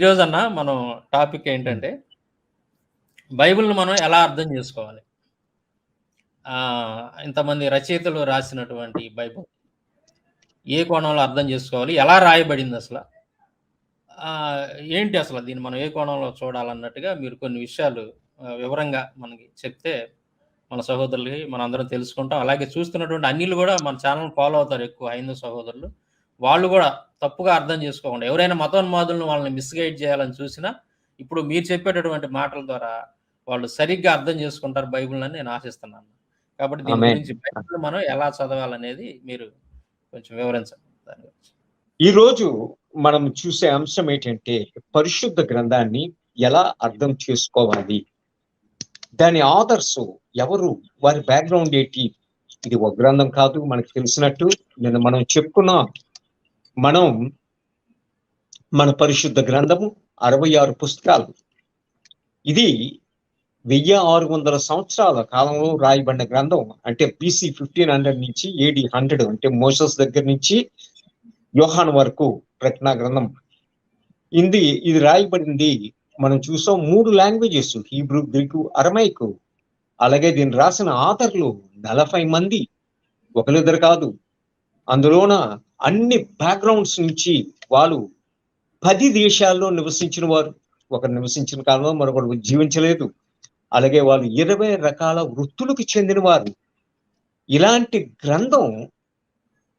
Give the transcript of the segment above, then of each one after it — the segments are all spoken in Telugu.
ఈరోజన్నా మనం టాపిక్ హ్మ్. ఏంటంటే, బైబిల్‌ని మనం ఎలా అర్థం జేసుకోవాలి? ఇంతమంది రచయితలు రాసినటువంటి బైబిల్ ఏ కోణంలో అర్థం జేసుకోవాలి? ఎలా రాయబడిందసల? ఆహ్, ఏంటి అసల దీన్ని మనం ఏ కోణంలో చూడాలన్నట్టుగా మీరు కొన్ని విషయాలు వివరంగా మనకి చెప్తే, మన సహోదరులకి మనందరం తెలుసుకుంటాం. అలాగే చూస్తున్నటువంటి అన్యులు గూడా మన ఛానెల్‌ని ఫాలో అవుతారు ఎక్కువ హైందవ సహోదరులు. వాళ్ళు గూడా తప్పుగా అర్థం జేసుకోకుండా ఎవరైనా మతోన్మాదులను వాళ్ళని మిస్‌గైడ్ జేయాలని చూసినా, ఇప్పుడు మీరు చెప్పేటటువంటి మాటల ద్వారా వాళ్ళు సరిగ్గా అర్థం జేసుకుంటారు బైబిల్‌నని నేను ఆశిస్తున్నాను. కాబట్టి దీని ఆమేన్. గురించి బైబిల్ మనం ఎలా చదవాలనేది మీరు కొంచెం వివరించండి దాని గురించి. ఈరోజు మనం చూసే అంశం ఏంటంటే, పరిశుద్ధ గ్రంథాన్ని ఎలా అర్థం చేసుకోవాలి? దాని ఆథర్సు ఎవరు? వారి బ్యాక్‌గ్రౌండ్ ఏంటి? ఇది ఒక గ్రంథం కాదు మనకు తెలిసినట్టు. నిన్న మనం చెప్పుకున్నాం. మనం మన పరిశుద్ధ గ్రంథము 66 పుస్తకాలు. ఇది 1600 సంవత్సరాల కాలంలో రాయబడిన గ్రంథం. అంటే BC 1500 నుంచి AD 100 అంటే మోసెస్ దగ్గర నుంచి యోహాను వరకు ప్రకటన గ్రంథం. ఇది రాయబడింది మనం చూసాం 3 లాంగ్వేజెస్ హీబ్రూ, గ్రీకు, అరమైకు. అలాగే దీన్ని రాసిన ఆథర్లు 40 మంది. ఒకరిద్దరు కాదు. అందులోన అన్ని బ్యాక్‌గ్రౌండ్స్ నుంచి వాళ్ళు 10 దేశాల్లో నివసించిన వారు. ఒకరు నివసించిన కాలంలో మరొకరు జీవించలేదు. అలాగే వాళ్ళు 20 రకాల వృత్తులకు చెందిన వారు. ఇలాంటి గ్రంథం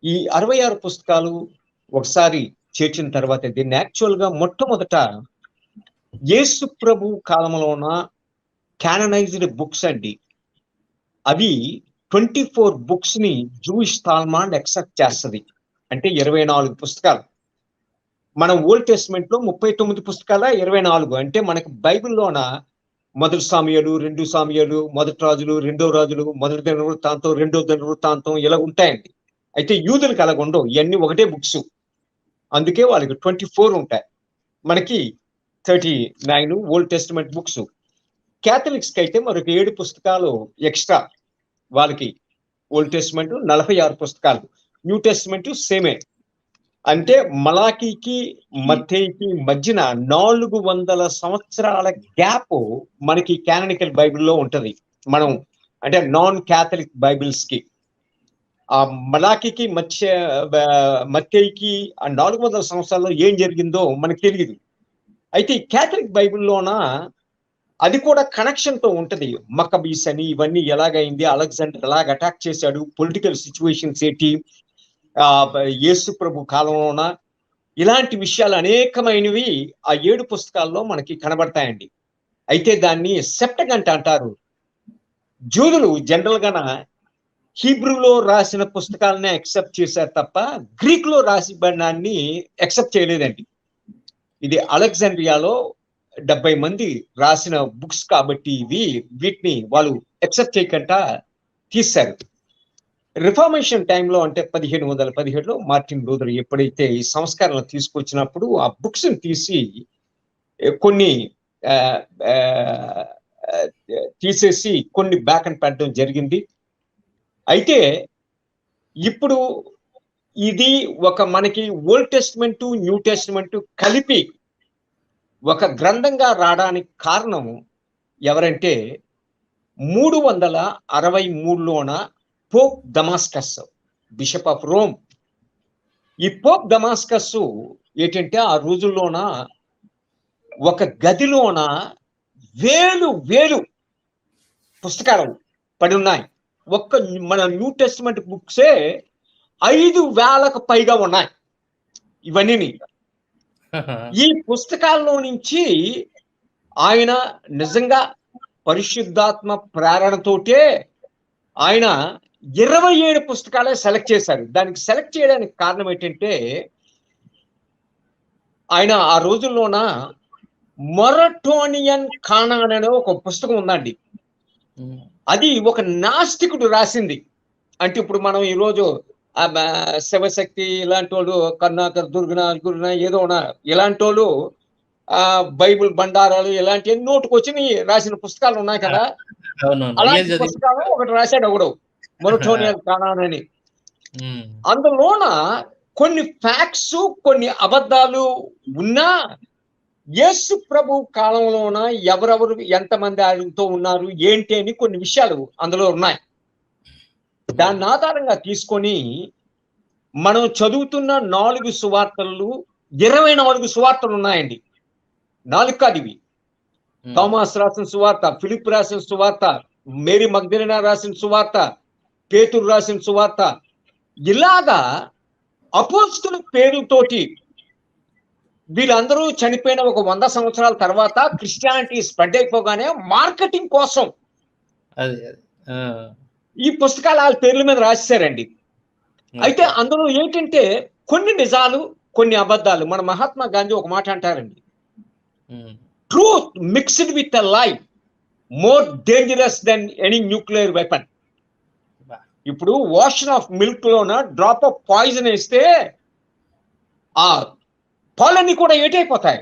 ఈ 66 పుస్తకాలు ఒకసారి చేర్చిన తర్వాత దీన్ని యాక్చువల్‌గా మొట్టమొదట యేసు ప్రభు కాలంలోన కాననైజ్డ్ బుక్స్ అండి. అవి 24 బుక్స్‌ని జూయిష్ తాల్మాండ్ యాక్సెప్ట్ చేస్తది. అంటే 24 పుస్తకాలు. మనం ఓల్డ్ టెస్టమెంట్‌లో 39 పుస్తకాల 24 అంటే మనకి బైబిల్‌లోన మొదటి సామెయలు, 2 సామెయలు, మొదటి రాజులు, రెండో రాజులు, మొదటి దినవృత్తాంతం, రెండో దినవృత్తాంతం ఇలా ఉంటాయండి. అయితే యూదులకు అలాగ ఉండవు. ఇయన్నీ ఒకటే బుక్స్. అందుకే వాళ్ళకి 24 ఉంటాయి. మనకి 39 ఓల్డ్ టెస్టమెంట్ బుక్స్. క్యాథలిక్స్‌కి అయితే మరొక 7 పుస్తకాలు ఎక్స్‌ట్రా. వాళ్ళకి ఓల్డ్ టెస్టమెంట్ 46 పుస్తకాలు. న్యూ టెస్టమెంట్ సేమే. అంటే మలాకీకి, మత్తయికి మధ్యన 400 సంవత్సరాల గ్యాప్ మనకి కానానికల్ బైబిల్‌లో ఉంటది. మనం అంటే నాన్ క్యాథలిక్ బైబిల్స్‌కి. ఆ మలాకీకి మత్తయికి ఆ 400 సంవత్సరాల్లో ఏం జరిగిందో మనకు తెలీదు. అయితే ఈ క్యాథలిక్ బైబిల్‌లోన అది కూడా కనెక్షన్‌తో ఉంటది. మక్కబీస్ అని ఇవన్నీ ఎలాగైంది, అలెగ్జాండర్ ఎలాగ అటాక్ చేశాడు, పొలిటికల్ సిట్యుయేషన్స్ ఏంటి, యేసు ప్రభు కాలంలోన ఇలాంటి విషయాలు అనేకమైనవి ఆ 7 పుస్తకాల్లో మనకి కనబడతాయండి. అయితే దాన్ని సెప్టగంట అంటారు. జూదులు జనరల్‌గాన హీబ్రూలో రాసిన పుస్తకాలనే యాక్సెప్ట్ చేశారు తప్ప గ్రీక్‌లో రాసిబడినాన్ని యాక్సెప్ట్ చేయలేదండి. ఇది అలెగ్జాండ్రియాలో 70 మంది రాసిన బుక్స్ కాబట్టి వీటిని వాళ్ళు యాక్సెప్ట్ చేయకుండా తీశారు. రిఫార్మేషన్ టైంలో అంటే 1517లో మార్టిన్ లూథర్ ఎప్పుడైతే ఈ సంస్కరణలు తీసుకొచ్చినప్పుడు ఆ బుక్స్ ని తీసి కొన్ని తీసేసి కొన్ని బ్యాక్ అండ్ పెట్టడం జరిగింది. అయితే ఇప్పుడు ఇది ఒక మనకి ఓల్డ్ టెస్టమెంట్, న్యూ టెస్టమెంట్ కలిపి ఒక గ్రంథంగా రావడానికి కారణం ఎవరంటే 363లోన పోప్ దమాస్కస్, బిషప్ ఆఫ్ రోమ్. ఈ పోప్ దమాస్కస్ ఏంటంటే ఆ రోజుల్లోన ఒక గదిలోన వేలు పుస్తకాలు పడి ఉన్నాయి. మన న్యూ టెస్టమెంట్ బుక్సే 5,000కు పైగా ఉన్నాయి. ఇవన్నీ ఈ పుస్తకాల్లో నుంచి ఆయన నిజంగా పరిశుద్ధాత్మ ప్రేరణతోటే ఆయన 27 పుస్తకాలే సెలెక్ట్ చేశారు. దానికి సెలెక్ట్ చేయడానికి కారణం ఏంటంటే ఆయన ఆ రోజుల్లోన మొరటోనియన్ కానాన్ అనే ఒక పుస్తకం ఉందండి. అది ఒక నాస్తికుడు రాసింది. అంటే ఇప్పుడు మనం ఈరోజు శివశక్తి ఇలాంటి వాళ్ళు, కరుణాకర్ దుర్గుణ ఏదో ఇలాంటి వాళ్ళు బైబిల్ బండారాలు ఇలాంటి నోటుకొచ్చి రాసిన పుస్తకాలు ఉన్నాయి కదా. అలాంటి పుస్తకాలు ఒకటి రాశాడు ఒకడు, మొరటోనియన్ కానాన్ అని. అందులోన కొన్ని ఫ్యాక్ట్స్, కొన్ని అబద్ధాలు ఉన్నా యేసు ప్రభు కాలంలోన ఎవరెవరు ఎంతమంది ఆయనతో ఉన్నారు ఏంటి అని కొన్ని విషయాలు అందులో ఉన్నాయి. దాన్ని ఆధారంగా తీసుకొని మనం చదువుతున్న 4 సువార్తలు 24 సువార్తలు ఉన్నాయండి. 4 కాదు ఇవి. థోమాస్ రాసిన సువార్త, ఫిలిప్ రాసిన సువార్త, మేరీ మగ్దలేనా రాసిన సువార్త, పేతురు రాసిన సువార్త, ఇలాగా అపోస్తలుల పేరుతోటి వీళ్ళందరూ చనిపోయిన ఒక 100 సంవత్సరాల తర్వాత క్రిస్టియానిటీ స్ప్రెడ్ అయిపోగానే మార్కెటింగ్ కోసం ఈ పుస్తకాలు వాళ్ళ పేర్ల మీద రాశారండి. అయితే అందులో ఏంటంటే కొన్ని నిజాలు, కొన్ని అబద్ధాలు. మన మహాత్మా గాంధీ ఒక మాట అంటారండి, truth mixed with a lie more dangerous than any nuclear weapon. ఇప్పుడు ఓషన్ ఆఫ్ మిల్క్ లోన డ్రాప్ ఆఫ్ పాయిజన్ వేస్తే ఆ పాలన్నీ కూడా ఏటైపోతాయి,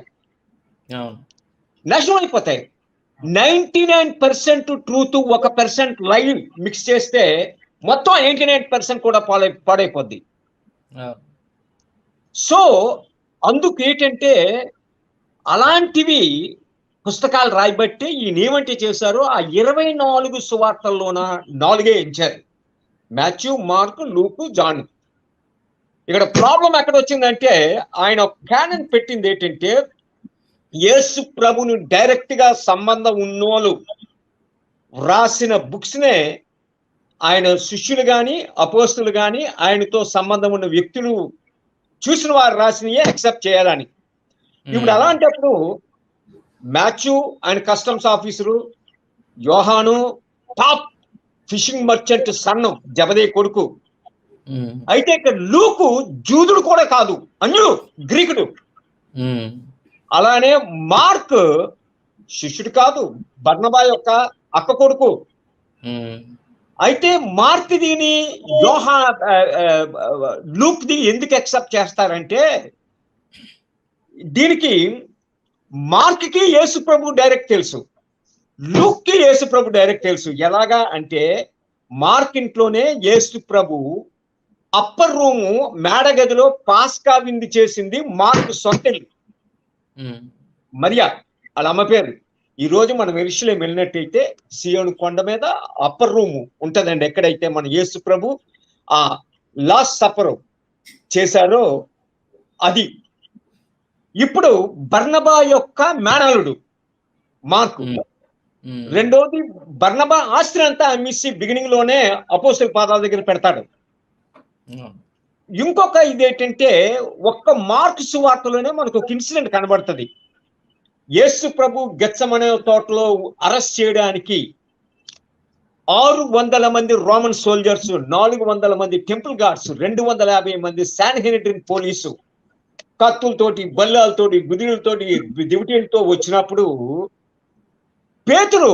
నాశనం అయిపోతాయి. 99% ట్రూత్, 1% లై మిక్స్ చేస్తే మొత్తం 89% కూడా పాడైపోద్ది. సో అందుకు ఏంటంటే అలాంటివి పుస్తకాలు రాయబట్టి ఈయన ఏమంటే చేశారు, ఆ 24 సువార్తల్లోన 4 ఎంచారు: మాథ్యూ, మార్కు, లూకు, జాన్. ఇక్కడ ప్రాబ్లం ఎక్కడ వచ్చిందంటే ఆయన క్యానన్ పెట్టింది ఏంటంటే యేసు ప్రభుని డైరెక్ట్ గా సంబంధం ఉన్నోళ్ళు రాసిన బుక్స్ నే ఆయన శిష్యులు గాని అపోస్తులు గాని ఆయనతో సంబంధం ఉన్న వ్యక్తులు చూసిన వారు రాసినయే యాక్సెప్ట్ చేయాలని. ఇప్పుడు అలాంటప్పుడు మాథ్యూ ఆయన కస్టమ్స్ ఆఫీసరు, యోహాను టాప్ ఫిషింగ్ మర్చెంట్ సన్ను, జబదే కొడుకు. అయితే ఇక్కడ లూకు జూదుడు కూడా కాదు, అన్యుడు, గ్రీకుడు. అలానే మార్క్ శిష్యుడు కాదు, బర్నబా యొక్క అక్క కొడుకు. అయితే మార్క్ దీని లూక్ ది ఎందుకు యాక్సెప్ట్ చేస్తారంటే దీనికి మార్క్ కి యేసు ప్రభు డైరెక్ట్ తెలుసు, లూక్ కి యేసు ప్రభు డైరెక్ట్ తెలుసు. ఎలాగా అంటే మార్క్ ఇంట్లోనే యేసు ప్రభు అప్పర్ రూము మేడగదిలో పాస్కా విందు చేసింది మార్క్ సొంతలు, మరియా వాళ్ళ అమ్మ పేరు. ఈ రోజు మనం యెరూషలేము వెళ్ళినట్టయితే సియోను కొండ మీద అప్పర్ రూము ఉంటదండి, ఎక్కడైతే మన యేసు ప్రభు ఆ లాస్ట్ సఫర్ చేశారో అది. ఇప్పుడు బర్నబా యొక్క మేనలుడు మార్కు. రెండోది బర్నబా ఆస్తి అంతా అమ్మిసి బిగినింగ్ లోనే అపోస్తలుల పాదాల దగ్గర పెడతాడు. ఇంకొక ఇదేంటంటే ఒక్క మార్కు సువార్తలోనే మనకు ఒక ఇన్సిడెంట్ కనబడుతుంది. యేసు ప్రభు గెత్సెమనే తోటలో అరెస్ట్ చేయడానికి 600 మంది రోమన్ సోల్జర్స్, 400 మంది టెంపుల్ గార్డ్స్, 250 మంది శాన్హెడ్రిన్ పోలీసు కత్తులతోటి, బల్లాలతోటి, గుదిలతోటి, దివిటీలతో వచ్చినప్పుడు పేతురు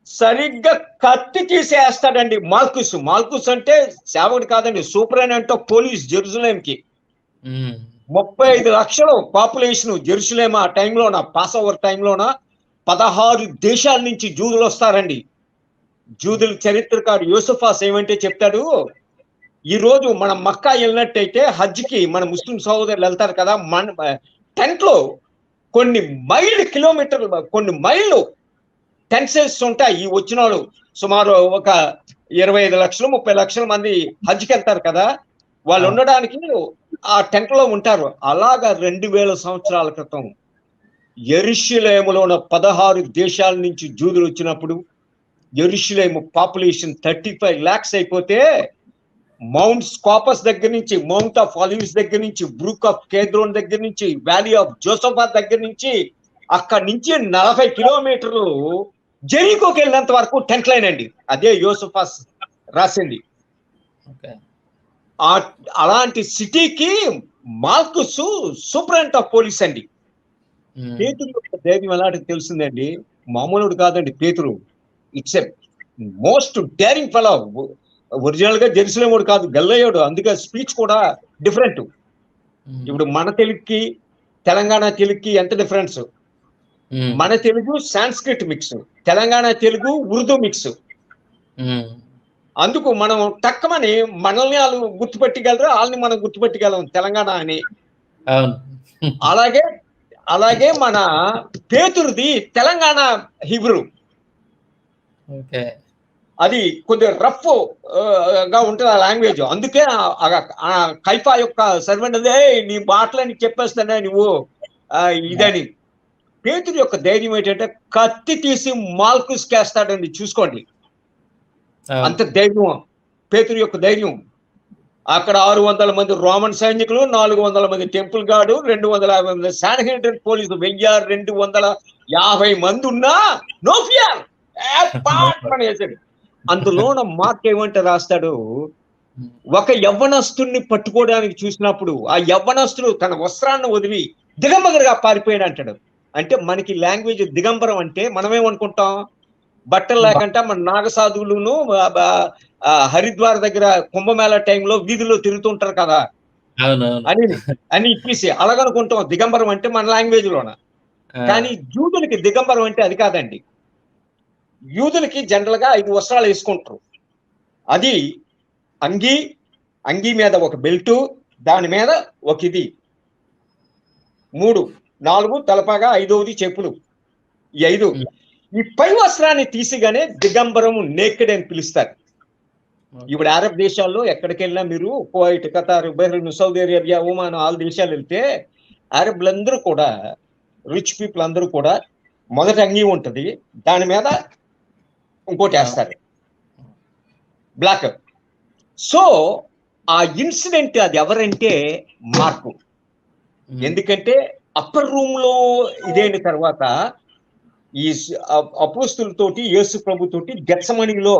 సరిగ్గా కత్తి తీసేస్తాడండి. మార్కుస్ అంటే సేవకుడు కాదండి, సూపరింటెండెంట్ ఆఫ్ పోలీస్ జెరూసలేంకి. 35 లక్షలు పాపులేషన్ జెరూసలేం ఆ టైంలోన, పాస్ ఓవర్ టైంలోన 16 దేశాల నుంచి జూదులు వస్తారండి. జూదుల చరిత్రకారు యూసఫాస్ ఏమంటే చెప్తాడు, ఈ రోజు మనం మక్కా వెళ్ళినట్టయితే హజ్కి మన ముస్లిం సహోదరులు వెళ్తారు కదా, టెంట్ లో కొన్ని కిలోమీటర్లు, కొన్ని మైళ్ళు టెన్సెస్ ఉంటాయి. ఈ వచ్చిన వాళ్ళు సుమారు ఒక 25 లక్షలు 30 లక్షల మంది హజ్కి వెళ్తారు కదా, వాళ్ళు ఉండడానికి ఆ టెంట్ లో ఉంటారు. అలాగా 2000 సంవత్సరాల క్రితం యెరూషలేములోన 16 దేశాల నుంచి జూదులు వచ్చినప్పుడు యెరూషలేము పాపులేషన్ 35 lakhs అయిపోతే మౌంట్ స్కాపస్ దగ్గర నుంచి, మౌంట్ ఆఫ్ ఆలివ్స్ దగ్గర నుంచి, బ్రూక్ ఆఫ్ కేద్రోన్ దగ్గర నుంచి, వ్యాలీ ఆఫ్ జోసఫాత్ దగ్గర నుంచి, అక్కడి నుంచి 40 కిలోమీటర్లు జెరికోకి వెళ్ళినంత వరకు టెంట్ లైన్ అండి. అదే యోసఫాస్ రాసింది. అలాంటి సిటీకి మార్కుస్ సూపరింటెండెంట్ ఆఫ్ పోలీస్ అండి. పేతురు యొక్క ధైర్యం ఎలాంటి తెలిసిందండి, మామూలుడు కాదండి పేతురు. It's a most daring fellow. Original గా జెరూసలేముడు కాదు, గల్లయ్యోడు. అందుకే స్పీచ్ కూడా డిఫరెంట్. ఇప్పుడు మన తెలుగుకి తెలంగాణ తెలుగుకి ఎంత డిఫరెన్స్. మన Telugu Sanskrit mix, Telangana Telugu Urdu mix. అందుకు మనం తక్కువని మనల్ని వాళ్ళు గుర్తుపెట్టగలరు, వాళ్ళని మనం గుర్తుపెట్టగలం తెలంగాణ అని. అలాగే అలాగే మన పేతురుది తెలంగాణ హిబ్రూ. ఓకే. అది కొద్దిగా రఫ్ గా ఉంటుంది ఆ లాంగ్వేజ్. అందుకే ఆ కైఫా యొక్క సర్వెంట్ అదే నీ మాటలని చెప్పేస్తానే నువ్వు ఇదని. పేతురు యొక్క ధైర్యం ఏంటంటే కత్తి తీసి మాల్కుస్ కేస్తాడండి, చూసుకోండి. అంత ధైర్యం పేతురు యొక్క ధైర్యం. అక్కడ 600 మంది రోమన్ సైనికులు, 400 మంది టెంపుల్ గార్డు, 250 మంది శానిటరీ పోలీసు, 1250 మంది ఉన్నా నో ఫియర్ వేసాడు. అందులోన మార్క్ ఏమంటే రాస్తాడు, ఒక యవ్వనస్తుడిని పట్టుకోవడానికి చూసినప్పుడు ఆ యవ్వనస్తుడు తన వస్త్రాన్ని వదిలి దిగంబరుగా పారిపోయాడు అంటాడు. అంటే మనకి లాంగ్వేజ్ దిగంబరం అంటే మనమేమనుకుంటాం, బట్టలు లేకుండా మన నాగసాధువులను హరిద్వార్ దగ్గర కుంభమేళ టైంలో వీధిలో తిరుగుతుంటారు కదా అని ఇప్పేసి అలాగనుకుంటాం దిగంబరం అంటే మన లాంగ్వేజ్ లోన. కానీ యూదులకి దిగంబరం అంటే అది కాదండి. యూదులకి జనరల్ గా 5 వస్త్రాలు వేసుకుంటారు. అది అంగీ మీద ఒక బెల్టు, దాని మీద ఒక ఇది 3, 4 తలపాగా, 5వది చెప్పులు. ఈ 5 ఈ పై వస్త్రాన్ని తీసిగానే దిగంబరము, నేకెడ్ అని పిలుస్తారు. ఇప్పుడు అరబ్ దేశాల్లో ఎక్కడికి వెళ్ళినా మీరు Kuwait, Qatar, Bahrain, Saudi Arabia, Oman, ఆ దేశాలు వెళ్తే అరబ్లందరూ కూడా, రిచ్ పీపుల్ అందరూ కూడా మొదట అంగీ ఉంటుంది, దాని మీద ఇంకోటి వేస్తారు బ్లాక్. సో ఆ ఇన్సిడెంట్ అది ఎవరంటే మార్కు. ఎందుకంటే అప్పర్ రూమ్ లో ఇదైన తర్వాత ఈ అపోస్తులతోటి యేసు ప్రభుతోటి గెత్సమనీలో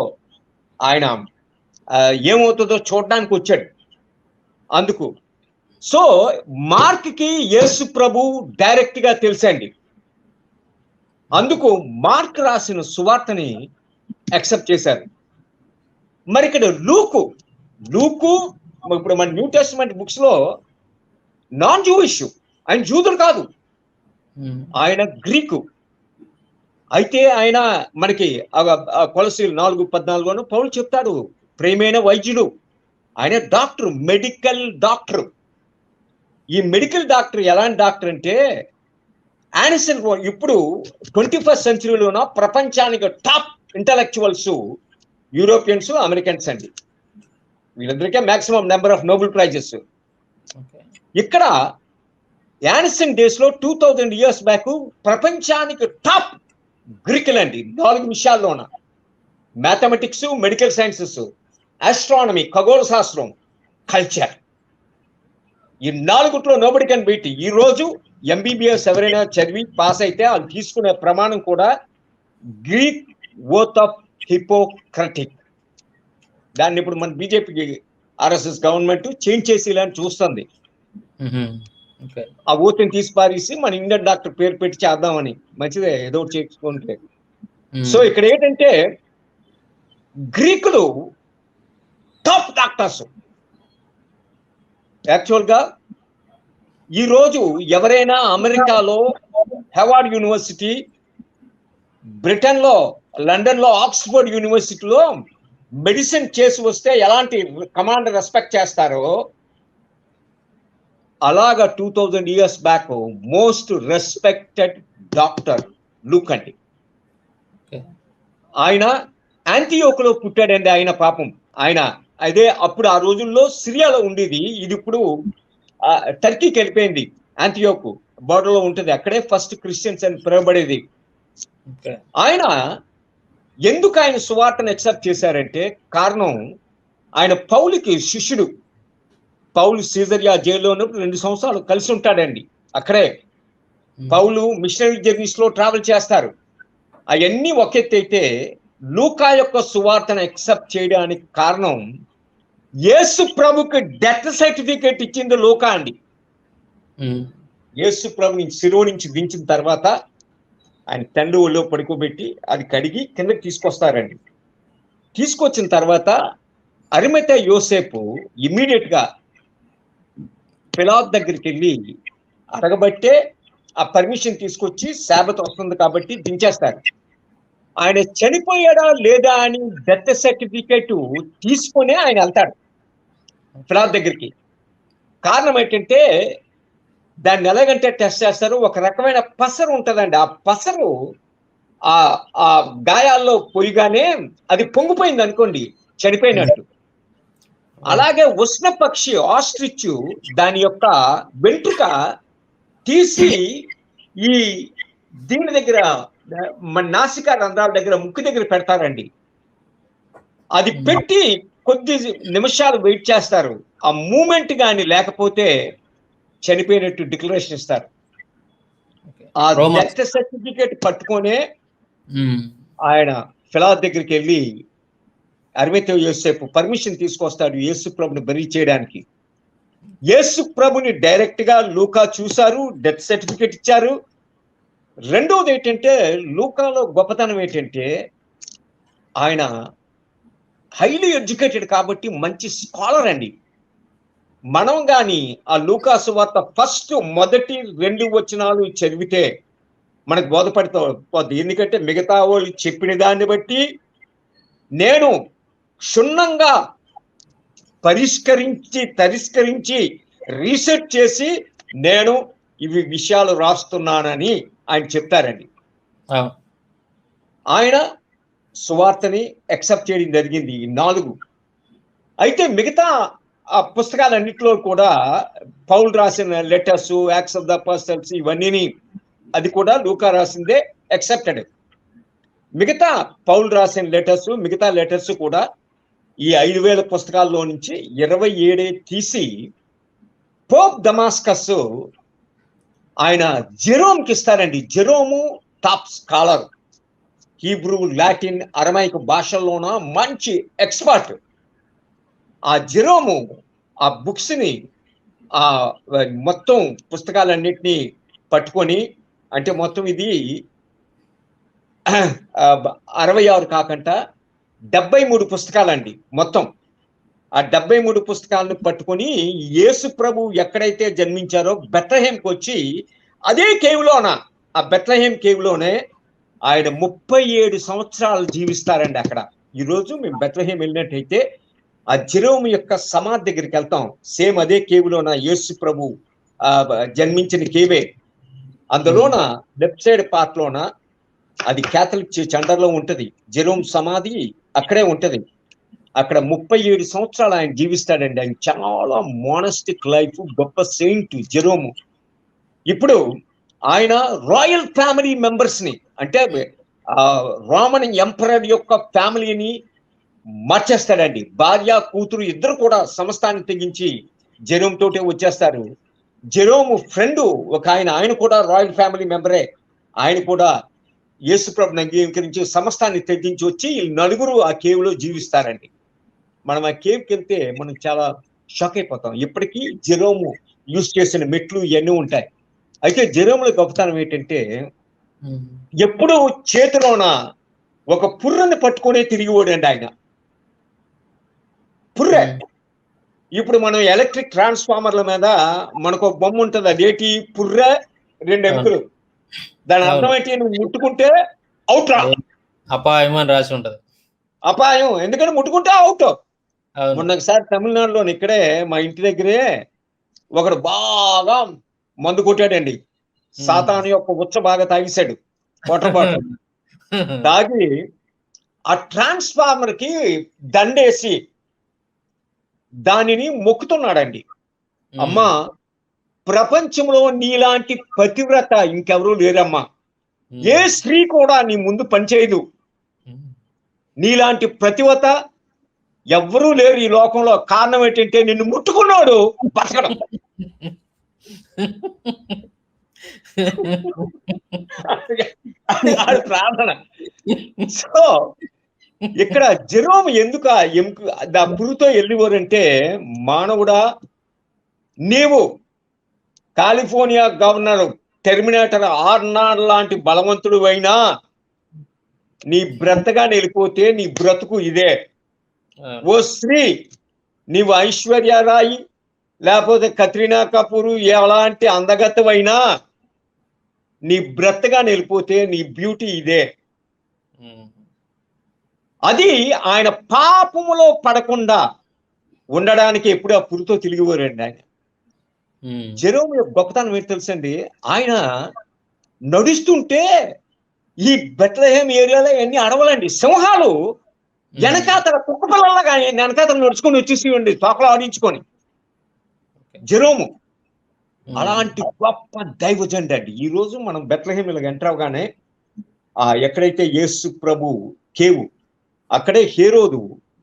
ఆయన ఏమవుతుందో చూడడానికి వచ్చాడు. అందుకు సో మార్క్ కి యేసు ప్రభు డైరెక్ట్ గా తెలుసండి. అందుకు మార్క్ రాసిన సువార్తని యాక్సెప్ట్ చేశారు. మరి ఇక్కడ లూకు ఇప్పుడు మన న్యూ టెస్టమెంట్ బుక్స్ లో నాన్ జూయిష్, ఆయన జూదుడు కాదు, ఆయన గ్రీకు. అయితే ఆయన మనకి కొలసీలు 4:14 పౌలు చెప్తాడు, ప్రేమైన వైద్యుడు, ఆయన డాక్టర్, మెడికల్ డాక్టర్. ఈ మెడికల్ డాక్టర్ ఎలాంటి డాక్టర్ అంటే యానిసన్ ఇప్పుడు 21st సెంచరీలోన ప్రపంచానికి టాప్ ఇంటలెక్చువల్స్ యూరోపియన్స్, అమెరికన్స్ అండి. వీళ్ళందరికీ maximum number of Nobel prices. ఇక్కడ యానిసన్ డేస్ లో 2000 years బ్యాక్ ప్రపంచానికి టాప్ గ్రీకులు అండి 4 విషయాల్లోన: మ్యాథమెటిక్స్, మెడికల్ సైన్సెస్, ఆస్ట్రానమీ, ఖగోళ శాస్త్రం, కల్చర్. ఈ 4 నోబడి కెన్ బీట్. ఈ రోజు ఎంబీబీఎస్ ఎవరైనా చదివి పాస్ అయితే వాళ్ళు తీసుకునే ప్రమాణం కూడా గ్రీక్ ఓత్ ఆఫ్ హిపోక్రటిక్. దాన్ని ఇప్పుడు మన బీజేపీ ఆర్ఎస్ఎస్ గవర్నమెంట్ చేంజ్ చేసి ఇలా చూస్తుంది. ఆ ఓతుని తీసి పారేసి మన ఇండియన్ డాక్టర్ పేరు పెట్టి చేద్దామని. మంచిదే, ఏదో ఒకటి చేసుకుంటే. సో ఇక్కడ ఏంటంటే గ్రీకులు టాప్ డాక్టర్స్. యాక్చువల్ గా ఈరోజు ఎవరైనా అమెరికాలో హెవార్డ్ యూనివర్సిటీ, బ్రిటన్ లో లండన్ లో ఆక్స్ఫర్డ్ యూనివర్సిటీలో మెడిసిన్ చేసి వస్తే ఎలాంటి కమాండ్ రెస్పెక్ట్ చేస్తారో అలాగా 2000 years back most respected doctor Luke అండి. ఆయన యాంటియోకులో పుట్టాడండి. ఆయన పాపం ఆయన అదే అప్పుడు ఆ రోజుల్లో సిరియాలో ఉండేది, ఇది ఇప్పుడు టర్కీకి వెళ్ళిపోయింది. యాంటియోకు బోర్డర్ లో ఉంటుంది, అక్కడే ఫస్ట్ క్రిస్టియన్స్ అని పిలువబడేది. ఆయన ఎందుకు ఆయన సువార్తను యాక్సెప్ట్ చేశారంటే కారణం, ఆయన పౌలుకి శిష్యుడు. పౌలు సీజరియా జైల్లో ఉన్నప్పుడు 2 సంవత్సరాలు కలిసి ఉంటాడండి అక్కడే. పౌలు మిషనరీ జర్నీస్ లో ట్రావెల్ చేస్తారు. అవన్నీ ఒక ఎత్తు అయితే లూకా యొక్క సువార్తను యాక్సెప్ట్ చేయడానికి కారణం, యేసు ప్రభుకి డెత్ సర్టిఫికేట్ ఇచ్చింది లూకా అండి. యేసు ప్రభుని శిలువ నుంచి దించిన తర్వాత ఆయన తండ్రి ఒళ్ళో పడుకోబెట్టి అది కడిగి కిందకి తీసుకొస్తారండి. తీసుకొచ్చిన తర్వాత అరిమతయ యోసేపు ఇమ్మీడియట్ గా పిలాతు దగ్గరికి వెళ్ళి అడగబట్టే ఆ పర్మిషన్ తీసుకొచ్చి శాబత్ వస్తుంది కాబట్టి దించేస్తారు. ఆయన చనిపోయాడా లేదా అని డెత్ సర్టిఫికేట్ తీసుకునే ఆయన వెళ్తాడు పిలాతు దగ్గరికి. కారణం ఏంటంటే దాన్ని ఎలాగంటే టెస్ట్ చేస్తారు, ఒక రకమైన పసరు ఉంటదండి. ఆ పసరు ఆ ఆ గాయాల్లో పోయిగానే అది పొంగిపోయింది అనుకోండి, చనిపోయినట్టు. అలాగే ఉష్ణ పక్షి ఆస్ట్రిచ్ దాని యొక్క వెంట్రుక తీసి ఈ దీని దగ్గర, మన నాసికా రంధ్రాల దగ్గర, ముక్కు దగ్గర పెడతారండి. అది పెట్టి కొద్ది నిమిషాలు వెయిట్ చేస్తారు. ఆ మూమెంట్ కానీ లేకపోతే చనిపోయినట్టు డిక్లరేషన్ ఇస్తారు. ఆ డెత్ సర్టిఫికేట్ పట్టుకొనే ఆయన ఫిలాత్ దగ్గరికి వెళ్ళి అరిమతయి యోసేపు పర్మిషన్ తీసుకొస్తాడు యేసు ప్రభుని బలి చేయడానికి. యేసు ప్రభుని డైరెక్ట్ గా లూకా చూశారు, డెత్ సర్టిఫికేట్ ఇచ్చారు. రెండవది ఏంటంటే, లూకాలో గొప్పతనం ఏంటంటే, ఆయన హైలీ ఎడ్యుకేటెడ్ కాబట్టి మంచి స్కాలర్ అండి. మనం గాని ఆ లూకా సువార్త ఫస్ట్ మొదటి 2 వచనాలు చదివితే మనకు బోధపడుతుంది. ఎందుకంటే మిగతా వాళ్ళు చెప్పిన దాన్ని బట్టి నేను క్షుణ్ణంగా తరిష్కరించి రీసెర్చ్ చేసి నేను ఇవి విషయాలు రాస్తున్నానని ఆయన చెప్తారండి. ఆయన సువార్తని యాక్సెప్ట్ చేయడం జరిగింది ఈ 4. అయితే మిగతా ఆ పుస్తకాలన్నింటిలో కూడా పౌలు రాసిన letters, acts of the apostles, ఇవన్నీ అది కూడా లూకా రాసిందే యాక్సెప్టెడ్. మిగతా పౌలు రాసిన లెటర్స్, మిగతా లెటర్స్ కూడా ఈ 5000 పుస్తకాల్లో నుంచి 27 తీసి పోప్ దమాస్కస్ ఆయన జెరోమ్కి ఇస్తారండి. జెరోము టాప్ స్కాలర్, హీబ్రూ, లాటిన్, అరమైక్ భాషల్లోన మంచి ఎక్స్పర్ట్. ఆ జెరోము ఆ బుక్స్ ని ఆ మొత్తం పుస్తకాలన్నిటినీ పట్టుకొని, అంటే మొత్తం ఇది 66 కాకుండా 73 పుస్తకాలండి మొత్తం. ఆ 73 పుస్తకాలను పట్టుకొని యేసు ప్రభు ఎక్కడైతే జన్మించారో బెత్లెహేంకి వచ్చి అదే కేవ్లోన, ఆ బెత్లెహేం కేవ్లోనే ఆయన 37 సంవత్సరాలు జీవిస్తారండి అక్కడ. ఈరోజు మేము బెత్లెహేం వెళ్ళినట్టయితే ఆ జెరోమ్ యొక్క సమాధి దగ్గరికి వెళ్తాం. సేమ్ అదే కేవ్లోన యేసు ప్రభు జన్మించిన కేవే. అందులోన లెఫ్ట్ సైడ్ పార్ట్ లోన అది క్యాథలిక్ చర్చ్ అండర్లో ఉంటది. జెరోమ్ సమాధి అక్కడే ఉంటది. అక్కడ 37 సంవత్సరాలు ఆయన జీవిస్తాడండి. ఆయన చాలా మోనస్టిక్ లైఫ్, గొప్ప సెయింట్ జెరోము. ఇప్పుడు ఆయన రాయల్ ఫ్యామిలీ మెంబర్స్ ని, అంటే రోమన్ ఎంపరర్ యొక్క ఫ్యామిలీని మార్చేస్తాడండి. భార్య, కూతురు ఇద్దరు కూడా సమస్తాన్ని తెగించి జెరోమ్ తోటే వచ్చేస్తారు. జెరోము ఫ్రెండ్ ఒక ఆయన కూడా రాయల్ ఫ్యామిలీ మెంబరే. ఆయన కూడా యేసు ప్రభుని అంగీకరించి సమస్తాన్ని తెగించి వచ్చి ఈ 4 ఆ కేవ్ లో జీవిస్తారండి. మనం ఆ కేవ్కి వెళ్తే మనం చాలా షాక్ అయిపోతాం. ఇప్పటికీ జెరోము యూజ్ చేసిన మెట్లు ఇవన్నీ ఉంటాయి. అయితే జెరోముల గొప్పతనం ఏంటంటే, ఎప్పుడు చేతిలోన ఒక పుర్రని పట్టుకునే తిరిగిపోడండి ఆయన. పుర్రె. ఇప్పుడు మనం ఎలక్ట్రిక్ ట్రాన్స్ఫార్మర్ల మీద మనకు ఒక బొమ్మ ఉంటుంది, అదేటి పుర్రె, 2 ఎముకలు. దాని అర్థం ఏంటి? నువ్వు ముట్టుకుంటే అవుట్ రా, అపాయం అని రాసి ఉంటది. అపాయం, ఎందుకంటే ముట్టుకుంటే అవుట్. మొన్నసారి తమిళనాడులో ఇక్కడే మా ఇంటి దగ్గరే ఒకడు బాగా మందు కొట్టాడండి. సాతాను యొక్క ఉచ్చ బాగా తాగేశాడు పొట్టపాటు. తాగి ఆ ట్రాన్స్ఫార్మర్ కి దండేసి దానిని మొక్కుతున్నాడండి. అమ్మా, ప్రపంచంలో నీలాంటి పతివ్రత ఇంకెవరూ లేరమ్మా. ఏ స్త్రీ కూడా నీ ముందు పనిచేయదు. నీలాంటి ప్రతివత ఎవ్వరూ లేరు ఈ లోకంలో. కారణం ఏంటంటే నిన్ను ముట్టుకున్నాడు బతకడం. అది ప్రార్థన. సో ఇక్కడ జెరోమ్ ఎందుకు ఆ పురుతో వెళ్ళిపోరంటే, మానవుడా, నీవు కాలిఫోర్నియా గవర్నర్ టెర్మినేటర్ ఆర్నాల్డ్ లాంటి బలవంతుడు అయినా నీ బ్రతగా వెళ్ళిపోతే నీ బ్రతుకు ఇదే. ఓ స్త్రీ, నీవు ఐశ్వర్యరాయి లేకపోతే కత్రినా కపూర్ ఎలాంటి అందగత్తవైనా నీ బ్రతగా వెళ్ళిపోతే నీ బ్యూటీ ఇదే. అది ఆయన పాపములో పడకుండా ఉండడానికి ఎప్పుడు ఆ పురితో తిరిగిపోరండి ఆయన. జెరోమ్ యొక్క గొప్పతనం ఏంటి తెలుసండి, ఆయన నడుస్తుంటే ఈ బెత్లెహేమ్ ఏరియాలో ఎన్ని అడవులండి, సింహాలు వెనకాతల కుక్క పిల్లలుగా వెనకాతల నడుచుకొని వచ్చేసి తోకలు ఆడించుకొని. జెరోము అలాంటి గొప్ప దైవజనుడు అండి. ఈ రోజు మనం బెత్లెహేమ్ ఇలా ఎంటర్ అవగానే ఎక్కడైతే యేసు ప్రభు కేవు, అక్కడే హేరోదు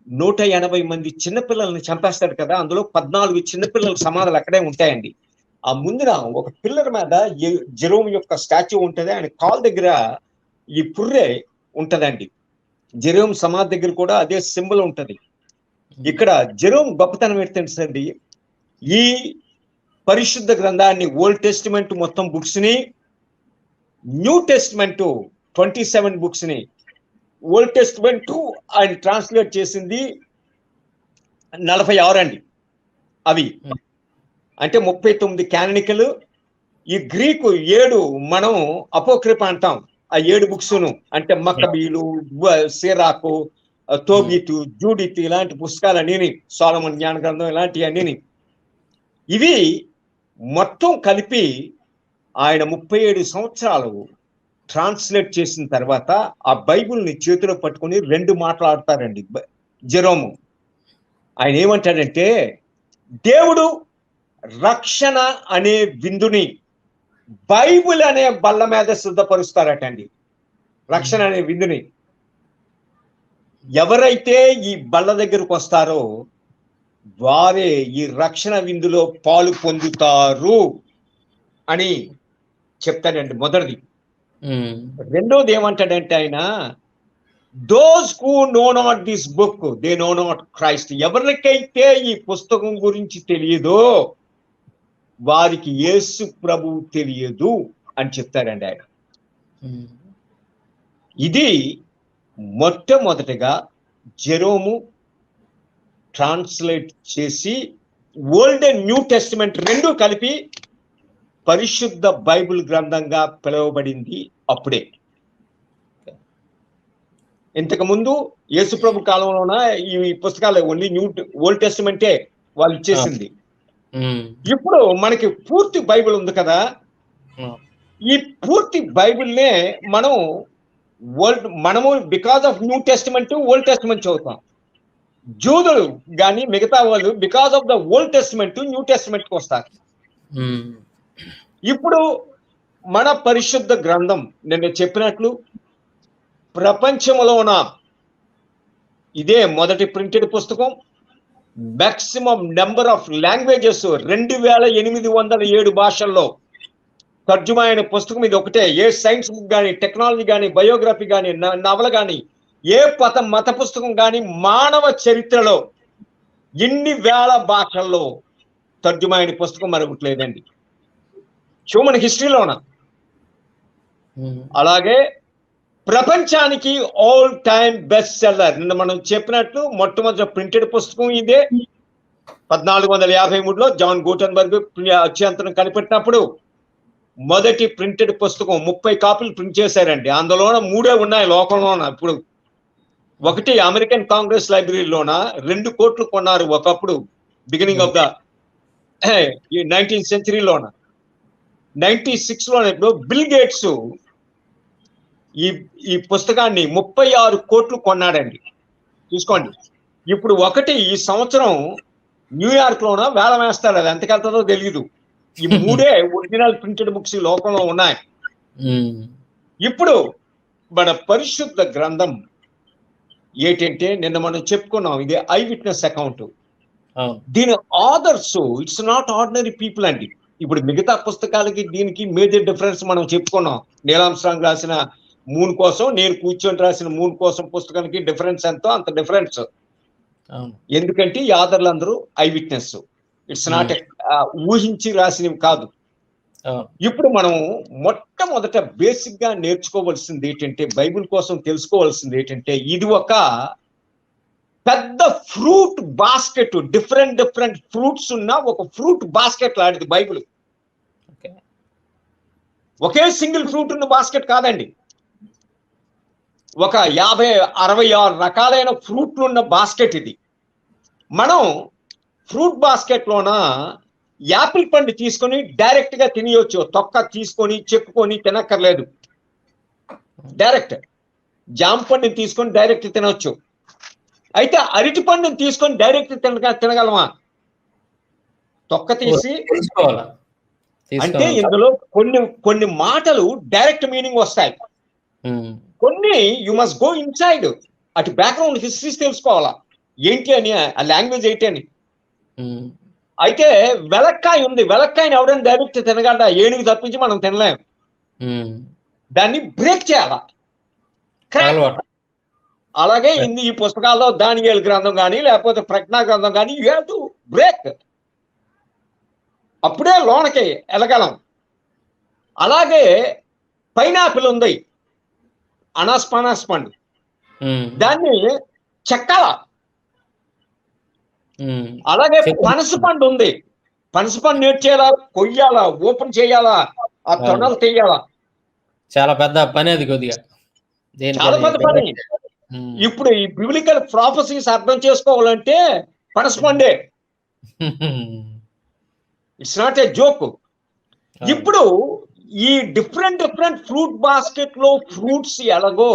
180 మంది చిన్నపిల్లల్ని చంపేస్తాడు కదా, అందులో 14 చిన్నపిల్లల సమాధులు అక్కడే ఉంటాయండి. ఆ ముందున ఒక పిల్లర్ మీద జెరోమ్ యొక్క స్టాచ్యూ ఉంటది, ఆయన కాల్ దగ్గర ఈ పుర్రె ఉంటదండి. జెరోమ్ సమాధి దగ్గర కూడా అదే సింబల్ ఉంటది. ఇక్కడ జెరోమ్ గొప్పతనం ఏంటి తెలుసండి, ఈ పరిశుద్ధ గ్రంథాన్ని, ఓల్డ్ టెస్టిమెంట్ మొత్తం బుక్స్ ని, న్యూ టెస్టిమెంట్ 27 బుక్స్ ని, ఓల్డ్ టెస్టిమెంట్ ఆయన ట్రాన్స్లేట్ చేసింది 46 అండి. అవి అంటే 39 క్యాననికల్. ఈ గ్రీకు 7 మనం అపోక్రిఫ అంటాం. ఆ 7 బుక్స్ను అంటే మక్కబీలు, సిరాకు, తోబితు, జూడిత్ ఇలాంటి పుస్తకాలన్నీ, సోలొమన్ జ్ఞాన గ్రంథం ఇలాంటివన్నీ, ఇవి మొత్తం కలిపి ఆయన 37 సంవత్సరాలు ట్రాన్స్లేట్ చేసిన తర్వాత ఆ బైబిల్ని చేతిలో పట్టుకుని 2 మాట్లాడతారండి జెరోము. ఆయన ఏమంటాడంటే, దేవుడు రక్షణ అనే విందుని బైబిల్ అనే బల్ల మీద సిద్ధపరుస్తారటండి. రక్షణ అనే విందుని ఎవరైతే ఈ బల్ల దగ్గరకు వస్తారో వారే ఈ రక్షణ విందులో పాలు పొందుతారు అని చెప్తాడండి మొదటిది. రెండోది ఏమంటాడంటే ఆయన, those who know not this book they know not Christ. ఎవరికైతే ఈ పుస్తకం గురించి తెలియదో వారికి యేసు ప్రభు తెలియదు అని చెప్తారండి ఆయన. ఇది మొట్టమొదటిగా జెరోము ట్రాన్స్లేట్ చేసి ఓల్డ్ అండ్ న్యూ టెస్టిమెంట్ 2 కలిపి పరిశుద్ధ బైబిల్ గ్రంథంగా పిలువబడింది అప్పుడే. ఇంతకు ముందు యేసుప్రభు కాలంలోన ఈ పుస్తకాలు ఓన్లీ ఓల్డ్ టెస్టిమెంటే వాళ్ళు ఇచ్చేసింది. ఇప్పుడు మనకి పూర్తి బైబిల్ ఉంది కదా, ఈ పూర్తి బైబిల్నే మనము because of new testament old testament చదువుతాం. జూదులు కానీ మిగతా వాళ్ళు because of the old testament new testament కి వస్తారు. ఇప్పుడు మన పరిశుద్ధ గ్రంథం నేను చెప్పినట్లు ప్రపంచంలోన ఇదే మొదటి ప్రింటెడ్ పుస్తకం. మాక్సిమం నెంబర్ ఆఫ్ లాంగ్వేజెస్ 2807 భాషల్లో తర్జుమా అయిన పుస్తకం ఇది ఒకటే. ఏ సైన్స్ బుక్ కానీ, టెక్నాలజీ కానీ, బయోగ్రఫీ కానీ, నవల కానీ, ఏ మత పుస్తకం కానీ మానవ చరిత్రలో ఇన్ని వేల భాషల్లో తర్జుమా అయిన పుస్తకం మరొకట్లేదండి హ్యూమన్ హిస్టరీలోన. అలాగే ప్రపంచానికి ఆల్ టైమ్ బెస్ట్ సెల్లర్. నిన్న మనం చెప్పినట్లు మొట్టమొదటి ప్రింటెడ్ పుస్తకం ఇదే. 1453లో జాన్ గూటన్బర్గ్ అత్యంతరం కనిపెట్టినప్పుడు మొదటి ప్రింటెడ్ పుస్తకం 30 కాపీలు ప్రింట్ చేశారండి. అందులోన 3 ఉన్నాయి లోకంలోన. ఇప్పుడు ఒకటి అమెరికన్ కాంగ్రెస్ లైబ్రరీలోన 2 కోట్లు కొన్నారు ఒకప్పుడు, బిగినింగ్ ఆఫ్ ద 19th సెంచరీలోన. 96లోన ఇప్పుడు బిల్ గేట్స్ ఈ పుస్తకాన్ని 36 కోట్లు కొన్నాడండి. చూసుకోండి. ఇప్పుడు ఒకటి ఈ సంవత్సరం న్యూయార్క్ లోన వేలం వేస్తారు, అది ఎంతకెళ్తుందో తెలియదు. ఈ 3 ఒరిజినల్ ప్రింటెడ్ బుక్స్ లోకంలో ఉన్నాయి. ఇప్పుడు మన పరిశుద్ధ గ్రంథం ఏంటంటే నిన్న మనం చెప్పుకున్నాం, ఇది ఐ విట్నెస్ అకౌంట్. దీని authors it's not ordinary people అండి. ఇప్పుడు మిగతా పుస్తకాలకి దీనికి మేజర్ డిఫరెన్స్ మనం చెప్పుకున్నాం. నీల్ ఆర్మ్స్ట్రాంగ్ రాసిన మూన్ కోసం, నేను కూర్చొని రాసిన మూన్ కోసం పుస్తకానికి డిఫరెన్స్ ఎంతో అంత డిఫరెన్స్. ఎందుకంటే ఈ ఆథర్లు అందరూ ఐ విట్నెస్. ఇట్స్ నాట్ ఊహించి రాసినవి కాదు. ఇప్పుడు మనం మొట్టమొదట బేసిక్ గా నేర్చుకోవాల్సింది ఏంటంటే, బైబిల్ కోసం తెలుసుకోవాల్సింది ఏంటంటే, ఇది ఒక పెద్ద ఫ్రూట్ బాస్కెట్, డిఫరెంట్ ఫ్రూట్స్ ఉన్న ఒక ఫ్రూట్ బాస్కెట్ లాంటిది బైబిల్. ఒకే సింగిల్ ఫ్రూట్ ఉన్న బాస్కెట్ కాదండి, ఒక 50-66 రకాలైన ఫ్రూట్లు ఉన్న బాస్కెట్ ఇది. మనం ఫ్రూట్ బాస్కెట్ లోన యాపిల్ పండు తీసుకొని డైరెక్ట్ గా తినేయొచ్చు, తొక్క తీసుకొని చెక్కుకొని తినక్కర్లేదు. డైరెక్ట్ జామ పండుని తీసుకొని డైరెక్ట్ తినొచ్చు. అయితే అరటి పండుని తీసుకొని డైరెక్ట్ తినగలమా? తొక్క తీసి. అంటే ఇందులో కొన్ని మాటలు డైరెక్ట్ మీనింగ్ వస్తాయి, కొన్ని యు మస్ట్ గో ఇన్సైడ్, అటు బ్యాక్గ్రౌండ్ హిస్టరీస్ తెలుసుకోవాలా ఏంటి అని, ఆ లాంగ్వేజ్ ఏంటి అని. అయితే వెలక్కాయ ఉంది, వెలక్కాయని ఎవరైనా డైరెక్ట్ తినగలరా? ఏనుగు తప్పించి మనం తినలేం. దాన్ని బ్రేక్ చేయాలా. అలాగే ఈ పుస్తకాల్లో దానియేలు గ్రంథం కానీ లేకపోతే ప్రజ్ఞా గ్రంథం కానీ యూ హ్యావ్ టు బ్రేక్, అప్పుడే లోనకి వెళ్ళగలం. అలాగే పైనాపిల్ ఉంది, అనాస్పానాస్ పండు, దాన్ని చెక్కాల. అలాగే పనస పండు ఉంది, పనస పండు నేర్చేయాలా, కొయ్యాలా, ఓపెన్ చేయాలా, ఆ తొనలు తీయాలా. చాలా పెద్ద పని అది, కొద్దిగా చాలా పెద్ద పని. ఇప్పుడు ఈ బిబ్లికల్ ప్రాఫెసీస్ అర్థం చేసుకోవాలంటే పనస పండే, ఇట్స్ నాట్ ఏ జోక్. ఇప్పుడు ఈ డిఫరెంట్ ఫ్రూట్ బాస్కెట్ లో ఫ్రూట్స్ ఎలాగో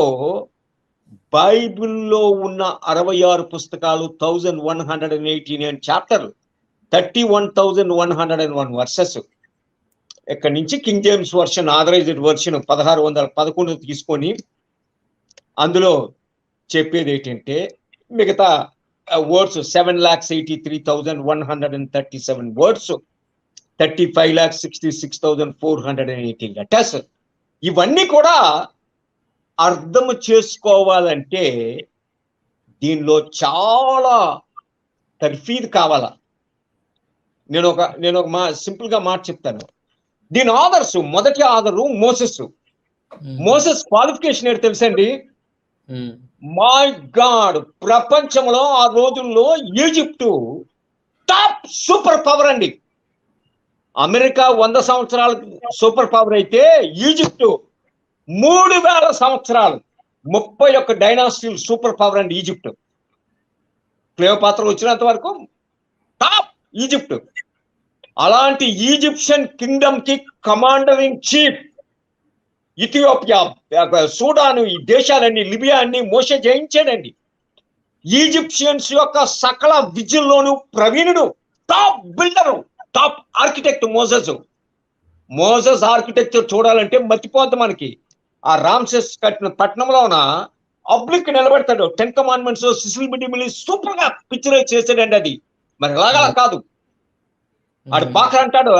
బైబిల్లో ఉన్న 66 పుస్తకాలు, 1189 చాప్టర్లు, 31,101 వర్సెస్. ఇక్కడ నుంచి King James version, authorised version 1611 తీసుకొని అందులో చెప్పేది ఏంటంటే మిగతా వర్డ్స్ 7,83,137 వర్డ్స్, 35,66,480 లెటర్స్. ఇవన్నీ కూడా అర్థం చేసుకోవాలంటే దీనిలో చాలా తర్ఫీదు కావాలా. నేను ఒక సింపుల్ గా మాట చెప్తాను. దీని ఆథర్స్, మొదటి ఆథరు మోసెస్. మోసెస్ క్వాలిఫికేషన్ ఏంటి తెలుసండి? మై గాడ్, ప్రపంచంలో ఆ రోజుల్లో ఈజిప్టు టాప్ సూపర్ పవర్ అండి. అమెరికా 100 సంవత్సరాలు సూపర్ పవర్ అయితే ఈజిప్టు 3000 సంవత్సరాలు 31 డైనాసిటీలు సూపర్ పవర్ అండి ఈజిప్టు. క్లియోపాత్ర వచ్చినంత వరకు టాప్ ఈజిప్టు. అలాంటి ఈజిప్షియన్ కింగ్డమ్ కి commander in chief Ethiopia, Sudan, ఈ దేశాలన్నీ, లిబియా అన్ని మోసే జయించాడండి. ఈజిప్షియన్స్ యొక్క సకల విద్యల్లోనూ ప్రవీణుడు, top builder, top architect Moses architecture చూడాలంటే మర్చిపోద్ది మనకి. ఆ రామ్సెస్ కట్టిన పట్టణంలోన అబ్లిక్ నిలబెడతాడు. 10 కమాండ్మెంట్స్ సిసిల్ బిడిమిలి సూపర్ గా పిక్చరైజ్ చేసాడండి. అది మరి ఎలాగా కాదు. ఆడు బాగా అంటాడు,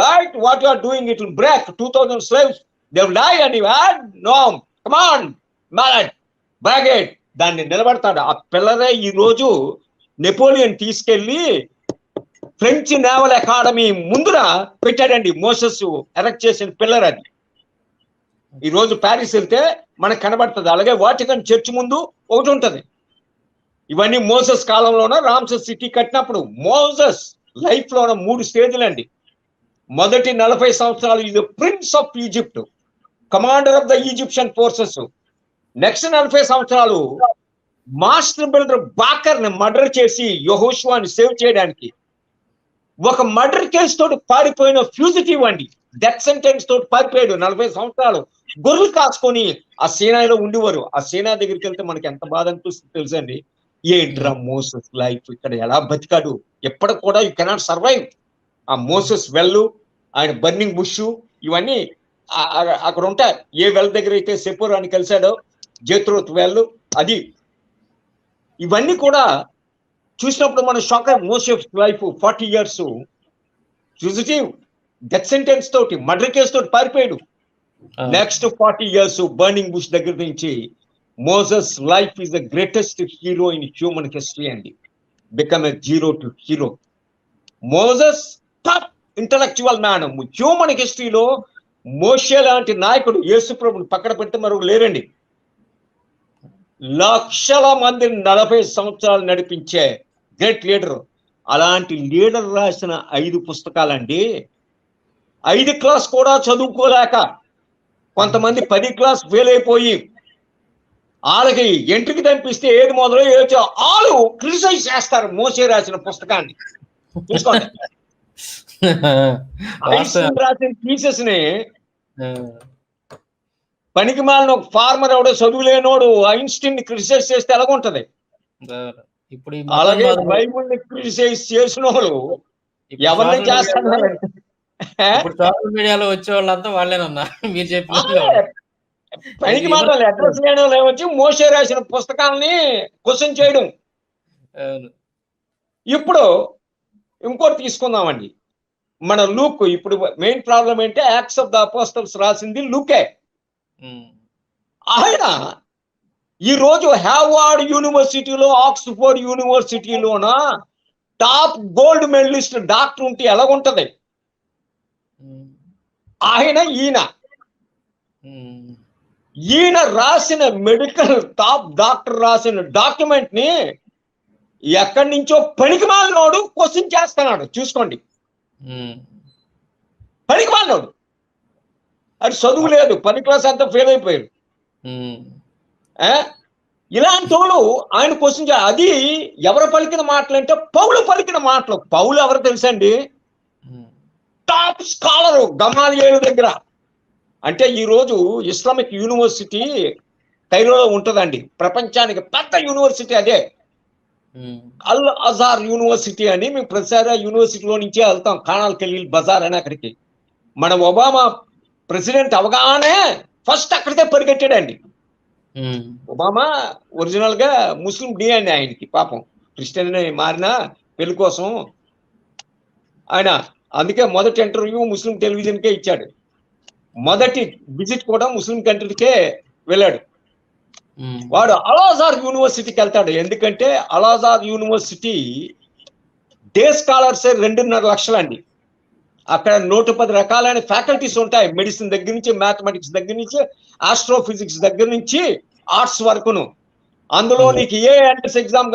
what you are doing, it will break 2000 slaves, they will die, and you had no, come on man, break it. దాన్ని నిలబడతాడు. ఆ పిల్లరే ఈ రోజు నెపోలియన్ తీసుకెళ్లి ఫ్రెంచ్ నేవల్ అకాడమీ ముందున పెట్టాడండి. మోసెస్ ఎరెక్ట్ చేసిన పిల్లర్ అది. ఈ రోజు ప్యారిస్ వెళ్తే మనకు కనబడుతుంది. అలాగే వాటికన్ చర్చ్ ముందు ఒకటి ఉంటది. ఇవన్నీ మోసెస్ కాలంలోన రామ్సెస్ సిటీ కట్టినప్పుడు. మోసెస్ లైఫ్ లోన 3 స్టేజ్లు అండి. మొదటి 40 సంవత్సరాలు ఇది prince of Egypt, commander of the Egyptian forces. Next 40 సంవత్సరాలు మాస్టర్ బిల్డర్ బాకర్ ని మర్డర్ చేసి యెహోషువాని సేవ్ చేయడానికి ఒక మర్డర్ కేసు తోటి పారిపోయిన ఫ్యూజిటివ్ అండి. డెత్ సెంటెన్స్ తోటి పారిపోయాడు. 40 సంవత్సరాలు గొర్రెలు కాసుకొని ఆ సేనాలో ఉండేవారు. ఆ సేనా దగ్గరికి వెళ్తే మనకి ఎంత బాధ అనిపిస్తుంది తెలుసండి. ఏంట్రా మోసెస్ లైఫ్ ఇక్కడ ఎలా బతికాడు, ఎప్పటికి కూడా యూ కెనాట్ సర్వైవ్. ఆ మోసెస్ వెల్, ఆయన బర్నింగ్ బుష్, ఇవన్నీ అక్కడ ఉంటాయి. ఏ వెల్ దగ్గర అయితే సెపోర్ అని కలిశాడో, జేత్రోత్ వెల్, అది ఇవన్నీ కూడా చూసినప్పుడు మన shock. Moses life 40 years fugitive, death sentence తోటి, మర్డర్ కేసు తోటి పారిపోయాడు. నెక్స్ట్ 40 years బర్నింగ్ బుష్ దగ్గర నుంచి. Moses life is the greatest hero in human history అండి. Become a zero to hero. Moses top intellectual man. Human హిస్టరీలో మోషే లాంటి నాయకుడు యేసు ప్రభుని పక్కన పెడితే మరొకరు లేరండి. లక్షల మందిని 40 సంవత్సరాలు నడిపించే గ్రేట్ లీడర్. అలాంటి లీడర్ రాసిన 5 పుస్తకాలండి. 5 క్లాస్ కూడా చదువుకోలేక కొంతమంది 10 క్లాస్ ఫెయిల్ అయిపోయి వాళ్ళకి ఎంట్రీకి పంపిస్తే ఏది మొదలు వాళ్ళు క్రిటిసైజ్ చేస్తారు మోసే రాసిన పుస్తకాన్ని. చూసుకోండి. వాస్తవం. ఐన్స్టీన్ రాసిన థీసిస్ ని ఆ! పనికి మాలిన ఒక ఫార్మర్ ఎవడో చదువు లేనోడు ఐన్స్టీన్ ని క్రిటిసైజ్ చేస్తే ఎలాగుంటది? అవును. ఇప్పుడు ఈ అలాగే మతోన్మాదులు బైబుల్ ని క్రిటిసైజ్ చేసిన వాళ్ళు ఇప్పుడు ఎవరిని సోషల్ మీడియాలో చేస్తున్నారంటే ఇప్పుడు సోషల్ మీడియాలో వచ్చేవాళ్ళంతా వాళ్ళేనన్నా. మీరు చెప్పినట్లే అదే వాళ్ళు. పనికి ఎవరు మాత్రం అడ్రస్ లేని వాళ్ళు ఏమొచ్చి మోషే రాసిన పుస్తకాలని క్వశ్చన్ చేయడం. అవును. ఇప్పుడు ఇంకోటి తీసుకుందామండి. మన లూక్ ఇప్పుడు మెయిన్ ప్రాబ్లం ఏంటి? యాక్ట్స్ ఆఫ్ ద అపోస్టల్స్ రాసింది లూకే. హ్మ్. ఆయన ఈ రోజు హార్వర్డ్ యూనివర్సిటీలో, ఆక్స్ఫోర్డ్ యూనివర్సిటీలోన టాప్ గోల్డ్ మెడలిస్ట్ డాక్టర్ ఉంటే ఎలాగుంటది? హ్మ్. ఈయన హ్మ్. ఈయన రాసిన మెడికల్ టాప్ డాక్టర్ రాసిన డాక్యుమెంట్ ని ఎక్కడి నుంచో పనికిమాలినోడు క్వశ్చన్ చేస్తున్నాడు. చూసుకోండి, హ్మ్. పనికిమాలినోడు. అది చదువు లేదు, 10 క్లాస్ అంతా ఫెయిల్ అయిపోయారు. హ్మ్. ఆ? ఇలాంటి వాళ్ళు ఆయన క్వశ్చన్ అది ఎవరు పలికిన మాటలు అంటే పౌలు పలికిన మాటలు. పౌలు ఎవరు తెలుసండి? హ్మ్. టాప్ స్కాలర్ గమాలియేలు దగ్గర. అంటే ఈ రోజు ఇస్లామిక్ యూనివర్సిటీ కైరోలో ఉంటుందండి. ప్రపంచానికి పెద్ద యూనివర్సిటీ అదే. హ్మ్. అల్ అజార్ యూనివర్సిటీ అని మేము ప్రతిసారి యూనివర్సిటీలో నుంచే వెళ్తాం. ఖానాల్ ఖలీల్ బజార్ అని అక్కడికి. మన ఒబామా ప్రెసిడెంట్ అవగానే ఫస్ట్ అక్కడికే పరిగెట్టాడండి. హ్మ్. ఒబామా ఒరిజినల్ గా ముస్లిం డిఎన్ఏ ఆయనకి, పాపం క్రిస్టియన్ మారిన పెళ్లి కోసం ఆయన అందుకే మొదటి ఇంటర్వ్యూ ముస్లిం టెలివిజన్కే ఇచ్చాడు. మొదటి విజిట్ కూడా ముస్లిం కంట్రీకే వెళ్ళాడు. హ్మ్. వాడు అల్-అజార్ యూనివర్సిటీకి వెళ్తాడు. ఎందుకంటే అల్-అజార్ యూనివర్సిటీ డే స్కాలర్స్ 2.5 లక్షలండి. అక్కడ 110 రకాలైన ఫ్యాకల్టీస్ ఉంటాయి. మెడిసిన్ దగ్గర నుంచి, మ్యాథమెటిక్స్ దగ్గర నుంచి, ఆస్ట్రోఫిజిక్స్ దగ్గర నుంచి ఆర్ట్స్ వరకును. అందులో నీకు ఏ ఎంట్రన్స్ ఎగ్జామ్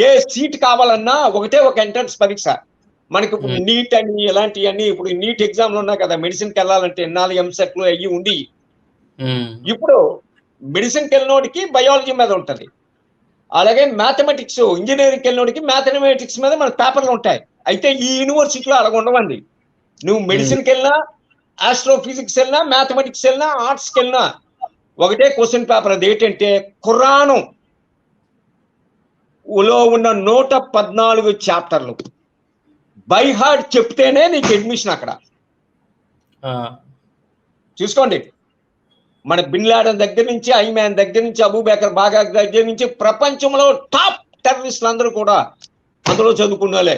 ఏ సీట్ కావాలన్నా ఒకటే ఒక ఎంట్రన్స్ పరీక్ష. మనకి ఇప్పుడు నీట్ అని ఇలాంటివన్నీ ఇప్పుడు నీట్ ఎగ్జామ్లు ఉన్నాయి కదా, మెడిసిన్కి వెళ్ళాలంటే 4 ఎంసెట్లు అయ్యి ఉండి. ఇప్పుడు మెడిసిన్కి వెళ్ళినోడికి బయాలజీ మీద ఉంటది. అలాగే మ్యాథమెటిక్స్ ఇంజనీరింగ్కి వెళ్ళినోడికి మ్యాథమెటిక్స్ మీద మన పేపర్లు ఉంటాయి. అయితే ఈ యూనివర్సిటీలో అలాగ ఉండవండి. నువ్వు మెడిసిన్కి వెళ్ళినా, ఆస్ట్రోఫిజిక్స్ వెళ్ళినా, మ్యాథమెటిక్స్ వెళ్ళినా, ఆర్ట్స్కి వెళ్ళినా ఒకటే క్వశ్చన్ పేపర్. అది ఏంటంటే ఖురాను లో ఉన్న 114 చాప్టర్లు బై హార్ట్ చెప్తేనే నీకు అడ్మిషన్ అక్కడ. చూసుకోండి, మన బిన్ లాడెన్ దగ్గర నుంచి, ఐమాన్ దగ్గర నుంచి, అబూబకర్ బాగా దగ్గర నుంచి ప్రపంచంలో టాప్ టెర్రరిస్టులు అందరూ కూడా అందులో చదువుకున్నాలే.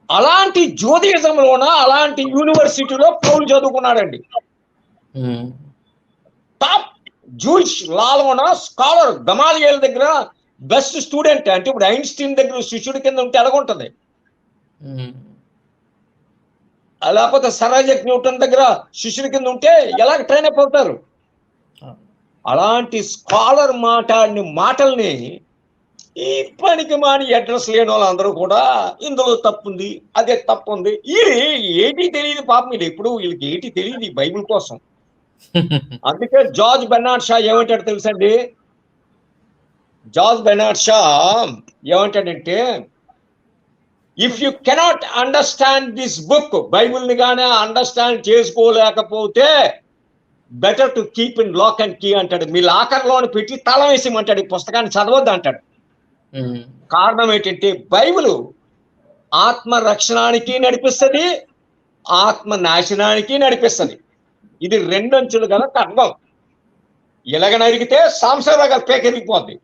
అలాంటి జోదిజంలోన అలాంటి యూనివర్సిటీలో పౌలు చదువుకున్నాడండి. టాప్ జూయిష్ లాలోన స్కాలర్ గమాలియేల్ దగ్గర బెస్ట్ స్టూడెంట్. అంటే ఇప్పుడు ఐన్స్టీన్ దగ్గర శిష్యుడి కింద ఉంటే ఎలాగుంటది? లేకపోతే సర్ ఐజాక్ న్యూటన్ దగ్గర శిష్యుడి కింద ఉంటే ఎలాగ ట్రైన్ అప్ అవుతారు? అలాంటి స్కాలర్ మాట్లాడిన మాటల్ని ఈ పనికి మాని అడ్రస్ లేని వాళ్ళందరూ కూడా ఇందులో తప్పుంది, అదే తప్పు ఉంది. ఏటి తెలియదు పాపం. ఇది ఎప్పుడు వీళ్ళకి ఏటి తెలియదు ఈ బైబిల్ కోసం. అందుకే జార్జ్ బెర్నార్డ్ షా ఏమంటాడు తెలుసండి? జార్జ్ బెర్నార్డ్ షా ఏమంటాడంటే, if you cannot understand this book, బైబిల్ని గానే అండర్స్టాండ్ చేసుకోలేకపోతే better to keep in lock and key అంటాడు. మీ లాకర్లోని పెట్టి తాళం వేసేయమంటాడు. ఈ పుస్తకాన్ని చదవద్దు అంటాడు. కారణం ఏంటంటే బైబిల్ ఆత్మ రక్షణానికి నడిపిస్తుంది, ఆత్మ నాశనానికి నడిపిస్తుంది. ఇది 2 అంచులు గల ఖడ్గం. ఇలాగ నరికితే సాంసరాగా పేక ఎగిరిపోద్ది,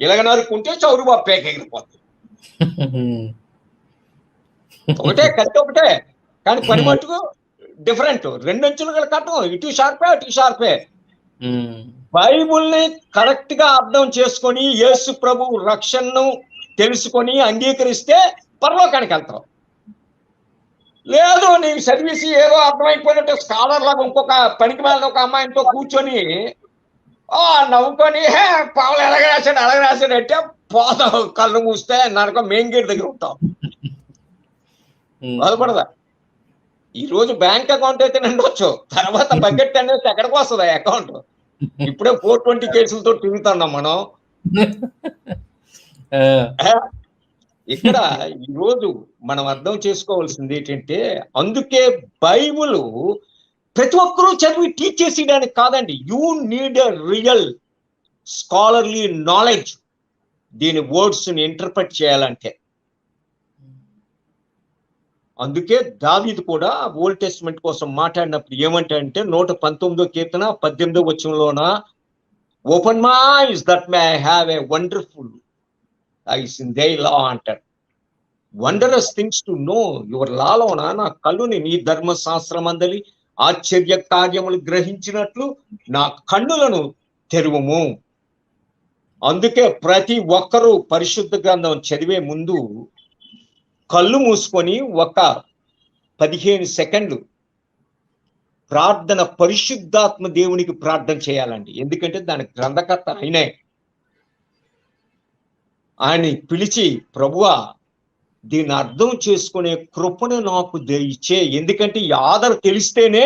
ఇలాగ నరుక్కుంటే చౌరుబాబు పేక ఎగిరిపోద్ది. ఒకటే కత్తి ఒకటే, కానీ పని మట్టుకు డిఫరెంట్. 2 అంచులు గల ఖడ్గం, ఇటు షార్పే అటు షార్పే. బైబుల్ని కరెక్ట్ గా అర్థం చేసుకొని యేసు ప్రభు రక్షణను తెలుసుకొని అంగీకరిస్తే పరలోకానికి వెళ్తాం. లేదు నీకు సర్వీస్ ఏదో అర్థమైపోయినట్టు స్కాలర్ లాగా ఇంకొక పనికి మీద ఒక అమ్మాయితో కూర్చొని నవ్వుకొని పావులు ఎలాగ రాశాడు అంటే పోతాం. కళ్ళు మూస్తే నరకం మెయిన్ గేట్ దగ్గర ఉంటాం. బాధపడదా? ఈ రోజు బ్యాంక్ అకౌంట్ అయితే నిండొచ్చు, తర్వాత బకెట్ అనేది ఎక్కడికి వస్తుంది ఆ అకౌంట్? ఇప్పుడే 420 కేసులతో తిరుగుతున్నాం మనం. ఇక్కడ ఈరోజు మనం అర్థం చేసుకోవాల్సింది ఏంటంటే, అందుకే బైబిల్ ప్రతి ఒక్కరూ చదివి టీచ్ చేసేయడానికి కాదండి. You need a real scholarly knowledge దీని వర్డ్స్ ని ఇంటర్ప్రెట్ చేయాలంటే. అందుకే దావీదు కూడా ఓల్డ్ టెస్ట్మెంట్ కోసం మాట్లాడినప్పుడు ఏమంటాడంటే 119వ కీర్తన 18వ వచనంలోన, open my eyes that may I have a wonderful eyes in the law అంటాడు. Wondrous things to know your లాలోన నా కళ్ళుని నీ ధర్మశాస్త్రం అందలి ఆశ్చర్య కార్యములు గ్రహించినట్లు నా కన్నులను తెరువుము. అందుకే ప్రతి ఒక్కరూ పరిశుద్ధ గ్రంథం చదివే ముందు కళ్ళు మూసుకొని ఒక 15 సెకండ్లు ప్రార్థన, పరిశుద్ధాత్మ దేవునికి ప్రార్థన చేయాలండి. ఎందుకంటే దాని గ్రంథకర్త ఆయనే. ఆయన పిలిచి, ప్రభువా దీన్ని అర్థం చేసుకునే కృపను నాకు ఇచ్చే. ఎందుకంటే ఈ ఆధార్ తెలిస్తేనే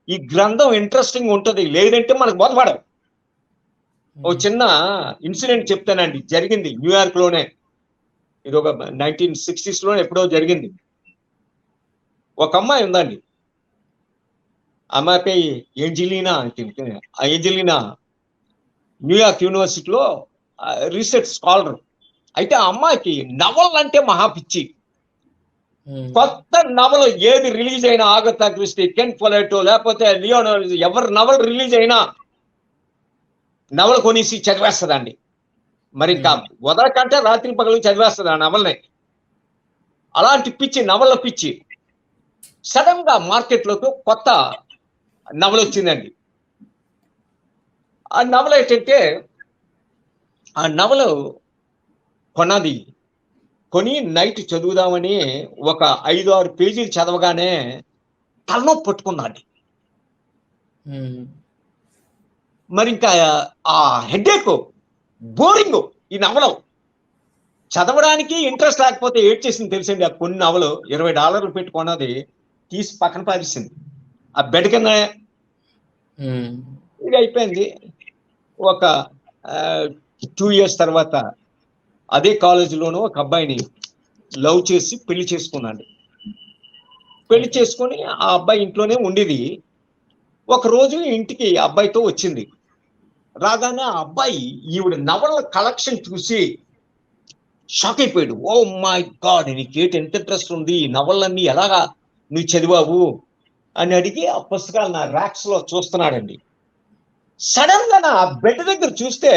ఈ గ్రంథం ఇంట్రెస్టింగ్ ఉంటది, లేదంటే మనకు బోధపడదు. ఓ చిన్న ఇన్సిడెంట్ చెప్తానండి, జరిగింది న్యూయార్క్ లోనే. ఇది ఒక 1960s లోనే ఎప్పుడో జరిగింది. ఒక అమ్మాయి ఉందండి, అమ్మాయి పేరు ఏంజెలీనా అంటే. ఆ ఏంజెలీనా న్యూయార్క్ యూనివర్సిటీలో రీసెర్చ్ స్కాలర్. అయితే ఆ అమ్మాయికి నవల్ అంటే మహాపిచ్చి. కొత్త నవలు ఏది రిలీజ్ అయినా, ఆగతా క్రిస్టీ, కెన్ ఫొలెటో, లేకపోతే లియోనార్డో, ఎవరి నవల్ రిలీజ్ అయినా నవల కొనేసి చదివేస్తుందండి. మరి ఇంకా వదలకంటే రాత్రి పగలు చదివేస్తుంది ఆ నవల్ని. అలాంటి పిచ్చి, నవల పిచ్చి. సడన్ గా మార్కెట్లోకి కొత్త నవల వచ్చిందండి. ఆ నవల ఏంటంటే, ఆ నవలు కొని నైట్ చదువుదామని ఒక 5-6 పేజీలు చదవగానే తలనొప్పి పట్టుకుందండి. మరి ఇంకా ఆ హెడేక్, బోరింగ్. ఈ నవల చదవడానికి ఇంట్రెస్ట్ లేకపోతే ఏడ్చేసింది తెలుసండి. ఆ కొన్ని నవలు $20 పెట్టుకున్నది తీసి పక్కన పారేసింది ఆ బెడ్ కింద. ఇది అయిపోయింది. ఒక 2 years తర్వాత అదే కాలేజీలోనూ ఒక అబ్బాయిని లవ్ చేసి పెళ్లి చేసుకున్నాడు. పెళ్లి చేసుకొని ఆ అబ్బాయి ఇంట్లోనే ఉండేది. ఒక రోజు ఇంటికి అబ్బాయితో వచ్చింది. రాగానే ఆ అబ్బాయి ఈవిడ నవల కలెక్షన్ చూసి షాక్ అయిపోయాడు. ఓ మై గాడ్, నీకేంటి ఎంత ఇంట్రెస్ట్ ఉంది, ఈ నవలన్నీ ఎలాగా నువ్వు చదివావు అని అడిగి ఆ పుస్తకాలు నా ర్యాక్స్ లో చూస్తున్నాడండి. సడన్ గా నా బెడ్ దగ్గర చూస్తే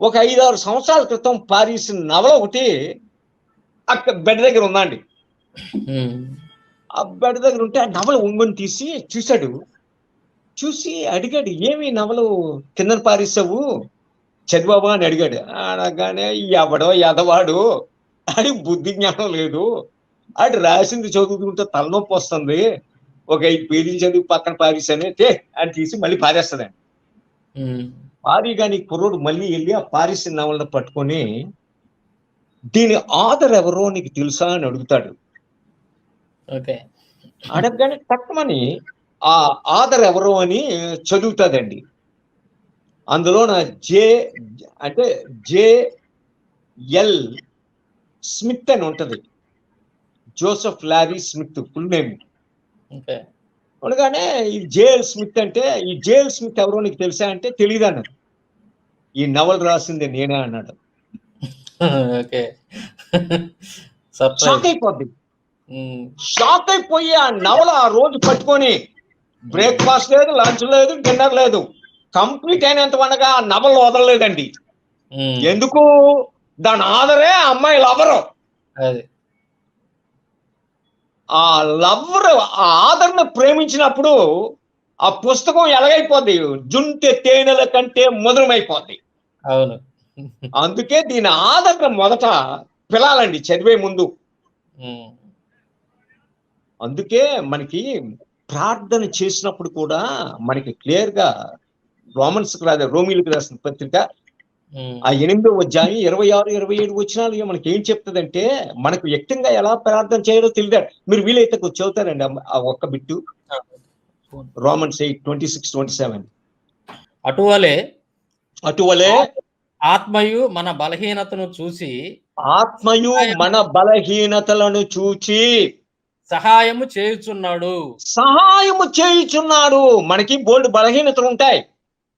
ఒక 5-6 సంవత్సరాల క్రితం పారేసిన నవల ఒకటి అక్కడ బెడ్ దగ్గర ఉందండి. ఆ బెడ్ దగ్గర ఉంటే ఆ నవల ఉంగని తీసి చూశాడు. చూసి అడిగాడు, ఏమి నవలు కింద పారేసావు, చదివావా అని అడిగాడు. అనగానే ఎవడో ఎదవాడు, అని బుద్ధి జ్ఞానం లేదు, అటు రాసింది చదువుతుంటే తలనొప్పి వస్తుంది, ఒక 5 పేజీలు చదివి పక్కన పారేసాను అని తీసి మళ్ళీ పారేస్తుందండి. పారిగాని కుర్రోడు మళ్ళీ వెళ్ళి ఆ పారిసిన నవలను పట్టుకొని, దీని ఆధర్ ఎవరో నీకు తెలుసా అని అడుగుతాడు. అడగగానే తక్కువని ఆ ఆధర్ ఎవరో అని చదువుతాదండి. అందులో నా JL స్మిత్ అని ఉంటది. Joseph lorry Smith full name. అనగానే ఈ JL స్మిత్ అంటే, ఈ JL స్మిత్ ఎవరో నీకు తెలుసా అంటే తెలియదు అన్నాడు. ఈ నవల రాసింది నేనే అన్నాడు. షాక్ అయిపోద్ది. షాక్ అయిపోయి ఆ నవల ఆ రోజు పట్టుకొని బ్రేక్ఫాస్ట్ లేదు, లంచ్ లేదు, డిన్నర్ లేదు, కంప్లీట్ అయినంత వనగా ఆ నవల వదలలేదండి. ఎందుకు? దాని ఆదరే ఆ అమ్మాయి లవరు. ఆ లవర్ ఆ ఆదరణ ప్రేమించినప్పుడు ఆ పుస్తకం ఎలాగైపోద్ది, జుంటె తేనెల కంటే మధురమైపోద్ది. అవును. అందుకే దీని ఆదరణ మొదట పిలాలండి చదివే ముందు. అందుకే మనకి ప్రార్థన చేసినప్పుడు కూడా మనకి క్లియర్ గా రోమిలకు రాసిన పత్రిక ఆ 8వ అధ్యాయం 26-27 వచనాలు మనకి ఏం చెప్తుందంటే, మనకు వ్యక్తంగా ఎలా ప్రార్థన చేయాలో తెలియదు. మీరు వీలైతే చదువుతారండి ఆ ఒక్క బిట్టు, Romans 8:26-27. అటువలే అటువలే ఆత్మయు మన బలహీనతను చూసి ఆత్మయు మన బలహీనతలను చూచి సహాయము చేయుచున్నాడు. సహాయము చేయుచున్నాడు. మనకి బోల్డ్ బలహీనతలు ఉంటాయి.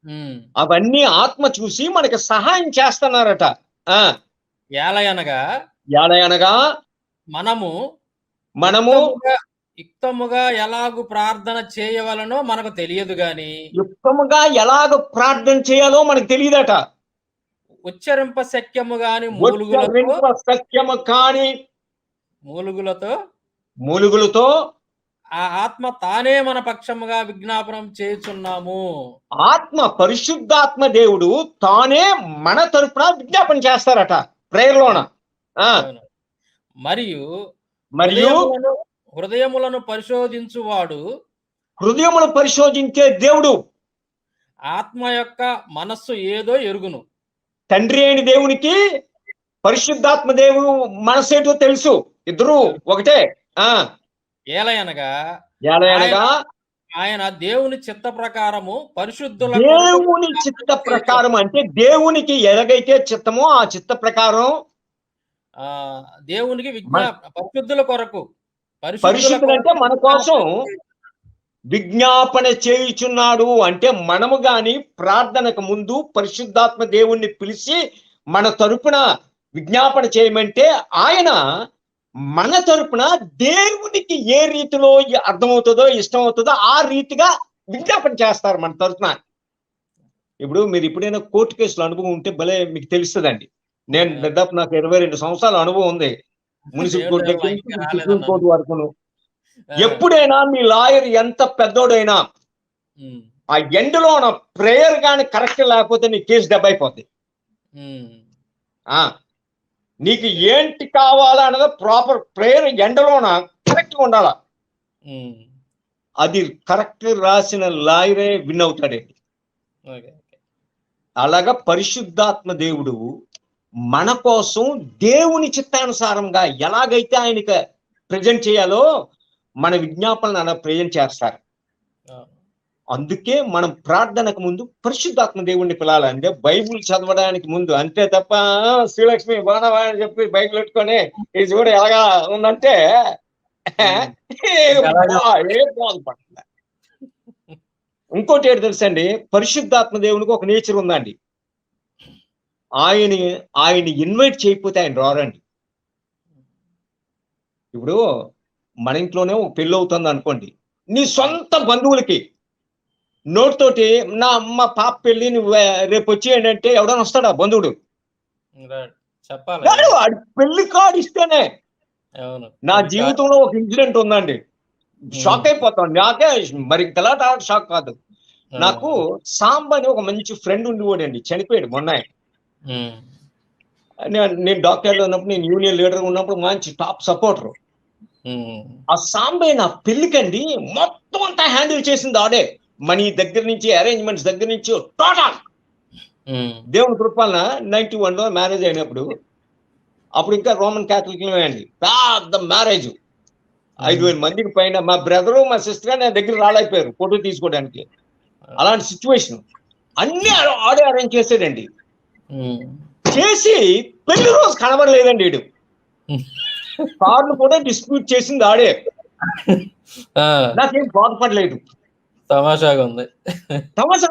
ఉమ్. అవన్నీ ఆత్మ చూసి మనకి సహాయం చేస్తున్నారట. ఏలయనగా అనగా మనము మనము యుక్తముగా ఎలాగు ప్రార్థన చేయవలనో మనకు తెలియదు గాని యుక్తముగా ఎలాగ ప్రార్థన చేయాలో మనకు తెలియదట. ఉచ్చరింప శక్యము గాని సత్యము కాని మూలుగులతో ఆ ఆత్మ తానే మన పక్షముగా విజ్ఞాపనం చేయుచున్నాము. ఆత్మ పరిశుద్ధాత్మ దేవుడు తానే మన తరపున విజ్ఞాపన చేస్తారట ప్రేయర్లోన. మరియు హృదయములను పరిశోధించే దేవుడు ఆత్మ యొక్క మనస్సు ఏదో ఎరుగును. తండ్రి అయిన దేవునికి పరిశుద్ధాత్మ దేవుడు మనస్సు ఏదో తెలుసు. ఇద్దరు ఒకటే. ఏలయనగా ఆయన దేవుని చిత్త ప్రకారము పరిశుద్ధుల దేవుని చిత్త ప్రకారం అంటే దేవునికి ఎలాగైతే చిత్తమో ఆ చిత్త ప్రకారం దేవునికి పరిశుద్ధుల కొరకు పరిశుద్ధులు అంటే మన కోసం విజ్ఞాపన చేయుచున్నాడు. అంటే మనము గాని ప్రార్థనకు ముందు పరిశుద్ధాత్మ దేవుణ్ణి పిలిచి మన తరపున విజ్ఞాపన చేయమంటే ఆయన మన తరపున దేవునికి ఏ రీతిలో అర్థమవుతుందో ఇష్టం అవుతుందో ఆ రీతిగా విజ్ఞాపన చేస్తారు మన తరపున. ఇప్పుడు మీరు ఎప్పుడైనా కోర్టు కేసులో అనుభవం ఉంటే భలే మీకు తెలుస్తుందండి. నేను దాదాపు నాకు 22 సంవత్సరాల అనుభవం ఉంది మున్సిపల్ కోర్టు దగ్గర సుప్రీం కోర్టు వరకును. ఎప్పుడైనా మీ లాయర్ ఎంత పెద్దోడైనా ఆ ఎండ్లో నా ప్రేయర్ కానీ కరెక్ట్ లేకపోతే నీ కేసు దెబ్బైపోద్ది. నీకు ఏంటి కావాలా అన్నది ప్రాపర్ ప్రేయర్ ఎండలోన కరెక్ట్ గా ఉండాలా. అది కరెక్ట్ రాసిన లాయరే విన్ అవుతాడండి. అలాగా పరిశుద్ధాత్మ దేవుడు మన కోసం దేవుని చిత్తానుసారంగా ఎలాగైతే ఆయనకి ప్రజెంట్ చేయాలో మన విజ్ఞాపనలు అలా ప్రజెంట్ చేస్తారు. అందుకే మనం ప్రార్థనకు ముందు పరిశుద్ధాత్మ దేవుణ్ణి పిలాలంటే బైబుల్ చదవడానికి ముందు. అంతే తప్ప శ్రీలక్ష్మి బాణవా అని చెప్పి బైబిల్ పెట్టుకొని ఇది చూడ ఎలాగా ఉందంటే బాధపడుతుంది. ఇంకోటి ఏంటి తెలుసండి, పరిశుద్ధాత్మ దేవునికి ఒక నేచర్ ఉందండి. ఆయన ఇన్వైట్ చేయకపోతే ఆయన రారండి. ఇప్పుడు మన ఇంట్లోనే ఒక పెళ్ళి అవుతుంది అనుకోండి, నీ సొంత బంధువులకి నోటితోటి నా అమ్మ పాప పెళ్ళి నువ్వు రేపు వచ్చేయండి అంటే ఎవడన్నా వస్తాడా బంధువుడు? పెళ్లి కార్డు ఇస్తేనే. నా జీవితంలో ఒక ఇన్సిడెంట్ ఉందండి, షాక్ అయిపోతాను. నాకే మరి తెలాట షాక్ కాదు. నాకు సాంబ అని ఒక మంచి ఫ్రెండ్ ఉండేవాడండి, చనిపోయాడు మొన్న. నేను డాక్టర్లో ఉన్నప్పుడు, నేను యూనియన్ లీడర్ ఉన్నప్పుడు మంచి టాప్ సపోర్టర్. ఆ సాంబే నా పెళ్లికండి మొత్తం అంతా హ్యాండిల్ చేసింది ఆడే. మనీ దగ్గర నుంచి, అరేంజ్మెంట్స్ దగ్గర నుంచి టోటల్. దేవుని కృపాలన 91లో మ్యారేజ్ అయినప్పుడు, అప్పుడు ఇంకా రోమన్ క్యాథలిక్ అండి, పెద్ద మ్యారేజ్ 5,000 మందికి పైన. మా బ్రదరు మా సిస్టర్ నా దగ్గర రాలేకపోయారు ఫోటో తీసుకోవడానికి. అలాంటి సిచ్యువేషన్ అన్ని ఆడే అరేంజ్ చేసాడండి. చేసి పెళ్లి రోజు కనబడలేదండి వీడు. కార్లు కూడా డిస్ట్రిబ్యూట్ చేసింది ఆడే. నాకేం బాధపడలేదు. తమాషాగా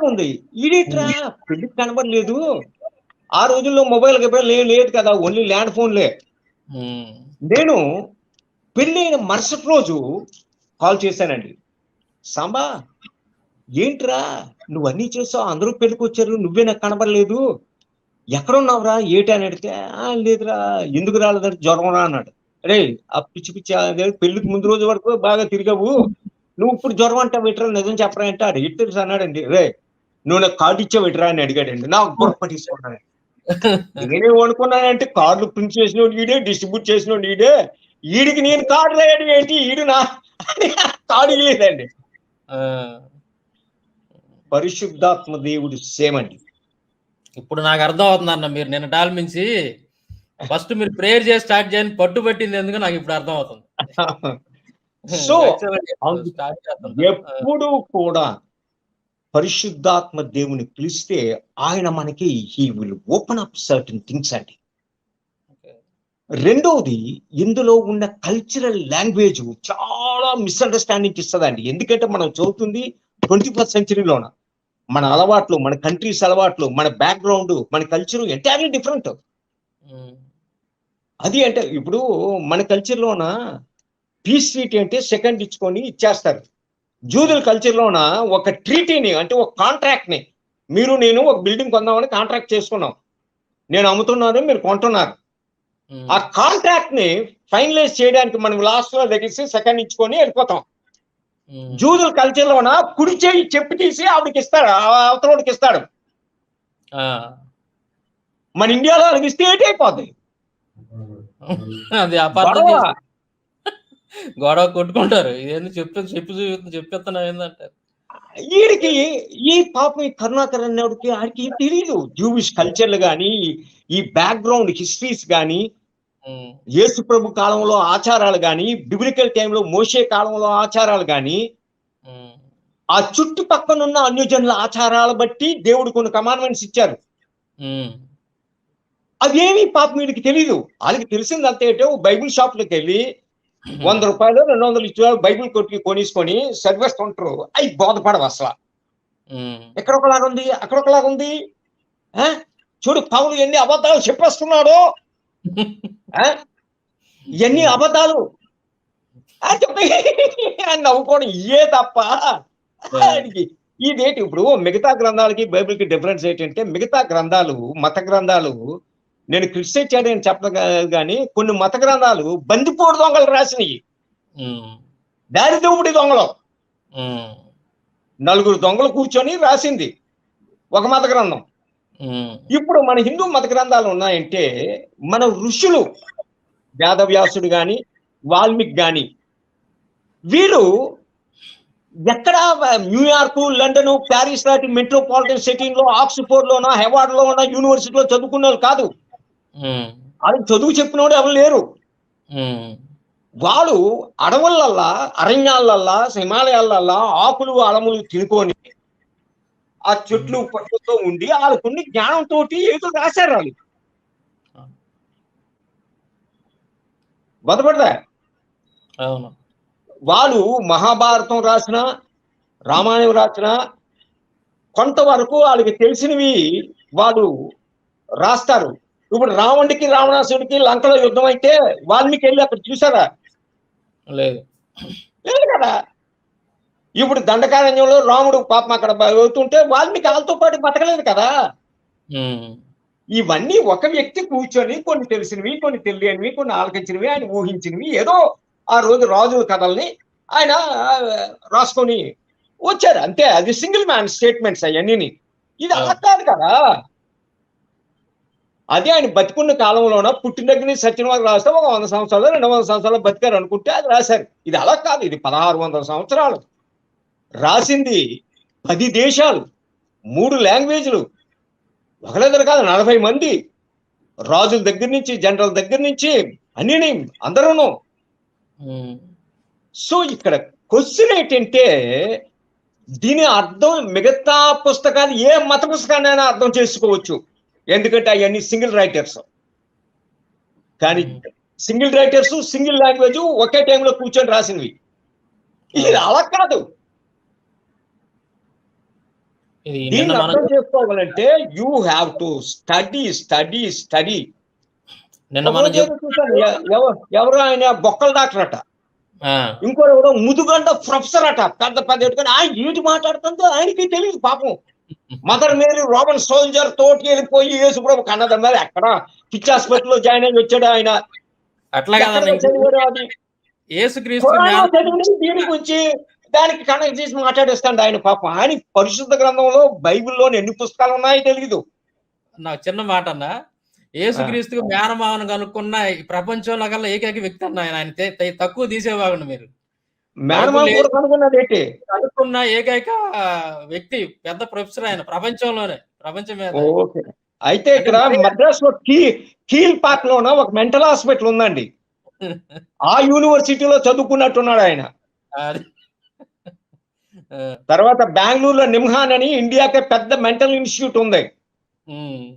ఉంది. ఈడేట్రా పెళ్లికి కనబడలేదు. ఆ రోజుల్లో మొబైల్ లేదు కదా, ఓన్లీ ల్యాండ్ ఫోన్లే. నేను పెళ్ళైన మరుసటి రోజు కాల్ చేశానండి. సాంబా ఏంట్రా నువ్వు అన్నీ చేసావు, అందరూ పెళ్లికి వచ్చారు, నువ్వే నాకు కనబడలేదు, ఎక్కడున్నావురా ఏటి అని అడిగితే, లేదురా ఎందుకు రాలేదంటే జ్వరం రా అన్నాడు. అరే ఆ పిచ్చి పెళ్లికి ముందు రోజు వరకు బాగా తిరిగావు, నువ్వు ఇప్పుడు జ్వరం అంటావు విట్రా, నిజం చెప్పరా అంటే ఆడు ఇట్టరు అన్నాడండి. రే నువ్వు నాకు కార్డు ఇచ్చావు విట్రా అని అడిగాడండి. నాకు గొప్ప తీసుకున్నాను. నేనేం అనుకున్నానంటే కార్డు ప్రింట్ చేసిన ఈడే, డిస్ట్రిబ్యూట్ చేసిన ఈడే, ఈడికి నేను కార్డు రాయడం ఏంటి, ఈడు నా కార్డు లేదండి. పరిశుద్ధాత్మ దేవుడు సేమ్ అండి. ఇప్పుడు నాకు అర్థం అవుతుంది అన్న, మీరు నిన్న టాల్మించి ఫస్ట్ మీరు ప్రేయర్ చేసి స్టార్ట్ చేయని పట్టుబట్టింది ఎందుకు నాకు ఇప్పుడు అర్థం అవుతుంది. సో ఎప్పుడు కూడా పరిశుద్ధాత్మ దేవుని పిలిస్తే ఆయన మనకి he will open up certain things అండి. రెండవది, ఇందులో ఉన్న కల్చరల్ లాంగ్వేజ్ చాలా మిస్అండర్స్టాండింగ్ ఇస్తదండి. ఎందుకంటే మనం చదువుతుంది 21st సెంచరీలోన. మన అలవాట్లు, మన కంట్రీస్ అలవాట్లు, మన బ్యాక్‌గ్రౌండ్, మన కల్చర్ ఎంటైర్‌లీ డిఫరెంట్. హ్మ్. అది అంటే ఇప్పుడు మన కల్చర్‌లోన పీస్ ట్రీటీ అంటే సెకండ్ ఇచ్చుకొని ఇచ్చేస్తారు. జూదుల కల్చర్‌లోన ఒక ట్రీటీని అంటే ఒక కాంట్రాక్ట్‌ని మీరు నేను ఒక బిల్డింగ్ కొందామని కాంట్రాక్ట్ చేసుకున్నాం. నేను అమ్ముతున్నాను, మీరు కొంటున్నారు. ఆ హ్మ్. కాంట్రాక్ట్‌ని ఫైనలైజ్ చేయడానికి మనం లాస్ట్‌లో లెగిసి సెకండ్ ఇచ్చుకొని వెళ్ళిపోతాం. హ్మ్. జూదుల కల్చర్‌లోన కుడి చెయ్యి చెప్పు తీసి ఆవిడకిస్తాడు. అవతలోడికిస్తాడు. ఆ! మన ఇండియాలో అలాగిస్తే ఏటైపోద్ది? అది అపార్థం గొడవ. చేసి గొడవ కొట్టుకుంటారు. ఇదేంది చెప్పిస్తున్నావు ఏందంటారు. ఈడికి ఈ పాపం ఈ కరుణాకర్ అనేవాడికి ఆడికి ఏం తెలీదు. జూవిష్ కల్చర్‌లు గాని, ఈ బ్యాక్‌గ్రౌండ్ హిస్టరీస్ గాని, హ్మ్. యేసు ప్రభు కాలంలో ఆచారాలు గాని, బిబ్లికల్ టైమ్‌లో మోషే కాలంలో ఆచారాలు గాని, హ్మ్. ఆ చుట్టుపక్కనున్న అన్యజనుల ఆచారాలు బట్టి దేవుడు కొన్ని కమాండ్‌మెంట్స్ ఇచ్చారు. హ్మ్. అవేమి పాపం వీడికి తెలీదు. ఆళ్ళకి తెలిసిందంతా ఏంటో బైబిల్ షాప్‌లోకెళ్ళి రూ. హ్మ్. 100, 200 ఇచ్చి బైబిల్ కొట్టి కొనేసుకొని చదివేస్తుంటారు. అయి బోధపడవసల. హ్మ్. ఇక్కడొకలాగుంది, అక్కడొకలాగుంది. ఆ! చూడు పౌలు ఎన్ని అబద్ధాలు చెప్పేస్తున్నాడో. ఆ! ఇయన్నీ హ్మ్. అబద్ధాలు అని చెప్పి అని నవ్వుకోవడం ఇయ్యే తప్ప ఆ! ఆడికి ఇదేంటి ఇప్పుడు మిగతా గ్రంథాలకి, బైబిల్‌కి డిఫరెన్స్ ఏంటంటే మిగతా గ్రంథాలు, మత గ్రంథాలు నేను క్రిస్టియన్ చెప్పను గాని కొన్ని మత గ్రంథాలు బందిపోటు దొంగలు రాసినయి. హ్మ్. దారి దోపిడీ దొంగలు. హ్మ్. నలుగురు దొంగలు కూర్చొని రాసింది ఒక మత గ్రంథం. హ్మ్. ఇప్పుడు మన హిందూ మత గ్రంథాలు ఉన్నాయంటే మన ఋషులు వేదవ్యాసుడు గాని, వాల్మీకి గాని వీళ్ళు ఎక్కడ న్యూయార్క్, లండన్, పారిస్ లాంటి మెట్రోపాలిటన్ సిటీలో, ఆక్స్‌ఫోర్డ్‌లోనో, హెవార్డ్‌లోనో యూనివర్సిటీలో చదువుకున్నోళ్ళు కాదు. హ్మ్. ఆళ్ళకి చదువు చెప్పినోడు ఎవరు లేరు. హ్మ్. వాళ్ళు అడవులల్లా, అరణ్యాలల్లా, హిమాలయాలల్లా ఆకులు, అలములు తినుకొని, ఆ హ్మ్. చెట్లు పట్టుతో ఉండి ఆళ్ళకున్న జ్ఞానంతోటి ఏదో రాశారాళ్ళు. ఆ! బోధపడదా? అవును. వాళ్ళు మహాభారతం రాసినా, రామాయణం రాసినా కొంతవరకు ఆళ్ళకి తెలిసినవి వాళ్ళు రాస్తారు. ఇప్పుడు రావణుడికి, రావణాసుడికి లంకలో యుద్ధం అయితే వాల్మీకెళ్ళి అక్కడ చూసారా? లేదు. లేదు కదా! ఇప్పుడు దండకారణ్యంలో రాముడు పాపం అక్కడ వెళ్తుంటే వాల్మీకి ఆళ్ళతో పాటు బతకలేదు కదా! హ్మ్. ఇవన్నీ ఒక వ్యక్తి కూర్చొని కొన్ని తెలిసినవి, కొన్ని తెలియనివి, కొన్ని ఆలకించినవి, ఆయన ఊహించినవి ఏదో ఆ రోజు రాజుల కథల్ని ఆయన రాసుకొని వచ్చారు. అంతే. అది సింగిల్ మ్యాన్ స్టేట్‌మెంట్స్ అయన్నీని. ఇది అలా అవును. కాదు కదా! అదే ఆయన బతికున్న కాలంలోన పుట్టిన దగ్గర నుంచి సచ్చిన వరకు రాస్తే ఒక 100 సంవత్సరాలు, 200 సంవత్సరాలు బతికారు అనుకుంటే అది రాశారు. ఇది అలా కాదు. ఇది 1600 సంవత్సరాలు. రాసింది 10 దేశాలు, 3 లాంగ్వేజ్‌లు. ఒకళ్ళిద్దరు కాదు 40 మంది. రాజుల దగ్గర నుంచి, జనరల్ దగ్గర నుంచి అన్నీని అందరూను. హ్మ్. సో, ఇక్కడ క్వెషన్ ఏంటంటే దీని అర్థం మిగతా పుస్తకాలు ఏ మత పుస్తకాన్నైనా అర్థం చేసుకోవచ్చు. ఎందుకంటే అయన్నీ సింగిల్ రైటర్స్. కానీ హ్మ్. సింగిల్ రైటర్స్, సింగిల్ లాంగ్వేజ్ ఒకే టైమ్‌లో కూర్చొని రాసినవి. ఇది అవును. అలా కాదు. ఇది నిన్న దీన్ని మనం అర్థం చేసుకోవాలంటే you have to study, study, study. నిన్న మనం ఒకరోజు ఏదో చూసాను. చెప్పుకున్నట్టు ఎవరో ఆయన బొక్కల డాక్టర్ అట. ఆ! ఇంకోడెవడో ముదుగండ ప్రొఫెసర్ అట. పెద్ద పెద్ద ఎట్టుకొని ఆయన ఏంటి మాట్లాడుతుందో ఆయనకి తెలీదు పాపం. మదర్ మేరీ రోమన్ సోల్జర్ తోటి వెళ్ళిపోయి యేసుప్రభు కన్నడం మీద ఎక్కడ పిచ్చి హాస్పిటల్‌లో జాయిన్ అయ్యి వచ్చాడు ఆయన. అట్లా ఎక్కడ కాదన్న ఇంకోటి చదివాడో అది. యేసుక్రీస్తుకి ఖురాన్‌లో మేనమామ చదివినవి దీని గురించి దానికి కనెక్ట్ చేసి మాట్లాడేస్తాడు ఆయన పాపం. ఆయన పరిశుద్ధ గ్రంథంలో బైబిల్‌లోని ఎన్ని పుస్తకాలు ఉన్నాయో తెలీదు. నాకు చిన్న మాటన్నా. ఆ! యేసుక్రీస్తుకి మేనమామను కనుక్కున్న ఈ ప్రపంచంలో కల్లా ఏకైక వ్యక్తి అన్న ఆయన. ఆయన తక్కువ తీసేవాగండి మీరు. మేనమామ బైబిల్‌లో కూడా కనుగొన్నాడేంటి? కనుక్కున్న ఏకైక వ్యక్తి పెద్ద ప్రొఫెసర్ ఆయన ప్రపంచంలోనే. ప్రపంచం మీద. ఓకే. అయితే అంటే ఇక్కడ మరి మద్రాస్‌లో కీల్ పార్క్‌లోన ఒక మెంటల్ హాస్పిటల్ ఉందండి. ఆ యూనివర్సిటీలో చదువుకున్నట్టున్నాడు ఆయన. అది. ఆ! తర్వాత బెంగుళూరులో నిమ్హాన్ అని ఇండియాకే పెద్ద మెంటల్ ఇన్‌స్టిట్యూట్ ఉంది. హ్మ్.